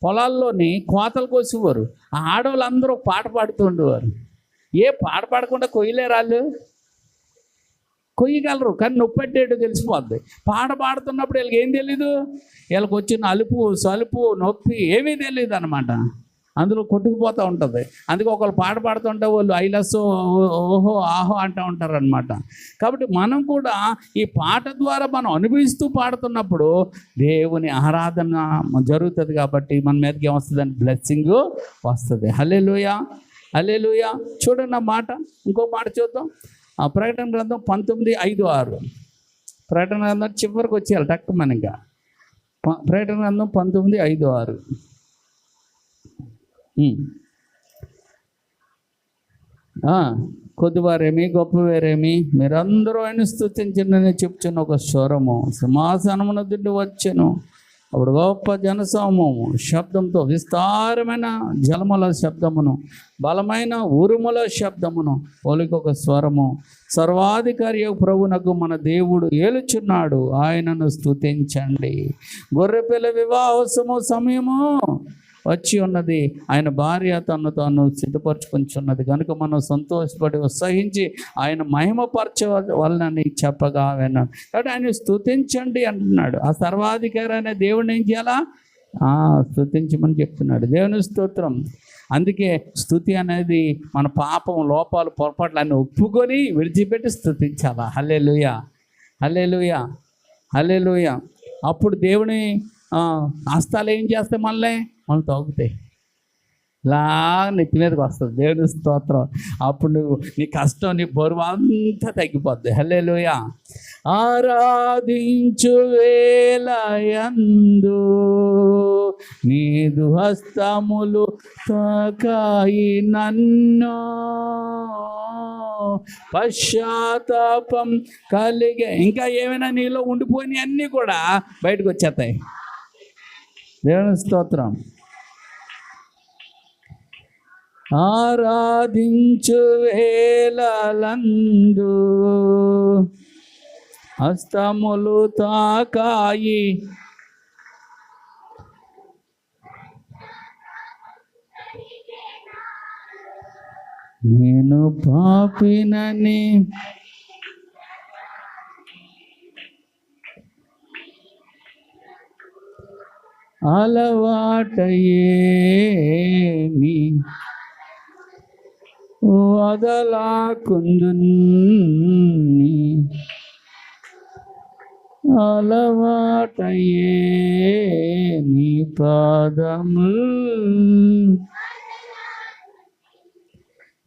Speaker 1: పొలాల్లోని కోతలు కోసేవారు. ఆ ఆడవాళ్ళందరూ పాట పాడుతూ ఉండేవారు. ఏ పాట పాడకుండా కొయ్యలేరు వాళ్ళు? కొయ్యగలరు, కానీ నొప్పెట్టేటో తెలిసిపోద్ది. పాట పాడుతున్నప్పుడు వీళ్ళకి ఏం తెలీదు, వీళ్ళకి వచ్చిన అలుపు సలుపు నొప్పి ఏమీ తెలియదు అనమాట. అందులో కొట్టుకుపోతూ ఉంటుంది. అందుకే ఒకళ్ళు పాట పాడుతుంటే వాళ్ళు ఐలస్సో ఓహో ఆహో అంటూ ఉంటారు అనమాట. కాబట్టి మనం కూడా ఈ పాట ద్వారా మనం అనుభవిస్తూ పాడుతున్నప్పుడు దేవుని ఆరాధన జరుగుతుంది. కాబట్టి మన మీదకి ఏమొస్తుందని బ్లెస్సింగ్ వస్తుంది. హల్లెలూయా, హల్లెలూయా. చూడండి ఆ మాట. ఇంకో మాట చూద్దాం. ప్రకటన గ్రంథం 19:5-6. ప్రకటన గ్రంథం చివరికి వచ్చేయాలి టక్కు మనగా. ప్రకటన గ్రంథం 19:5-6. కొద్దివారేమి గొప్పవారేమి మీరందరూ ఆయన స్తుతించండి చెప్తున్న ఒక స్వరము సింహాసనమున దిండి వచ్చెను. అప్పుడు గొప్ప జనసమూహము శబ్దంతో, విస్తారమైన జలముల శబ్దమును, బలమైన ఉరుముల శబ్దమును, పోలికొక స్వరము, సర్వాధికారి ప్రభువునకు మన దేవుడు ఏలుచున్నాడు, ఆయనను స్తుతించండి. గొర్రెపిల్ల వివాహోత్సవ సమయము వచ్చి ఉన్నది, ఆయన భార్య తను తాను సిద్ధపరచుకుంటున్నది కనుక మనం సంతోషపడి ఉత్సహించి ఆయన మహిమపరచవలనని చెప్పగా విన్నాను. కాబట్టి ఆయన స్తుతించండి అంటున్నాడు. ఆ సర్వాధికారి అనే దేవుడిని ఏం చేయాలా? స్తుతించమని చెప్తున్నాడు. దేవుని స్తోత్రం. అందుకే స్తుతి అనేది మన పాపం లోపాలు పొరపాట్లు అన్నీ ఒప్పుకొని విడిచిపెట్టి స్తుతించాలా. హల్లెలూయా, హల్లెలూయా, హల్లెలూయా. అప్పుడు దేవుని హస్తాలు ఏం చేస్తాయి? మనం తాగుతాయి, ఇలా నెత్తి మీదకి వస్తుంది. దేవుని స్తోత్రం. అప్పుడు నువ్వు నీ కష్టం, నీ బరువు అంతా తగ్గిపోద్ది. హల్లెలూయా. ఆరాధించు వేళయందు నీదు హస్తములు తాకాయి నన్ను, పశ్చాత్తాపం కలిగే. ఇంకా ఏమైనా నీలో ఉండిపోయినవి అన్నీ కూడా బయటకు వచ్చేస్తాయి. దేవుని స్తోత్రం. ఆరాధించు వేళలందు హస్తములు తాకాయి నేను పాపినని అలవాటయేమి వదలాకుందుని, అలవాటయేమి పాదముల్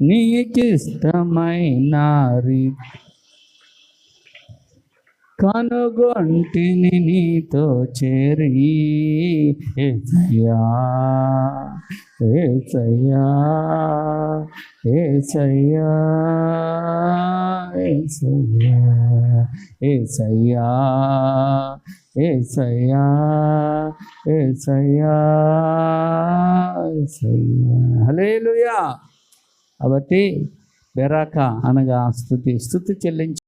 Speaker 1: నీకిష్టమైన రీతి కనుగొంటిని నీతో చేరి. ఏసయ్యా, ఏసయ్యా, ఏసయ్యా, ఏసయ్యా, ఏసయ్యా, ఏసయ్యా, ఏసయ్యా, ఏసయ్యా. హల్లెలూయా. కాబట్టి బెరాక అనగా స్తుతి చెల్లించి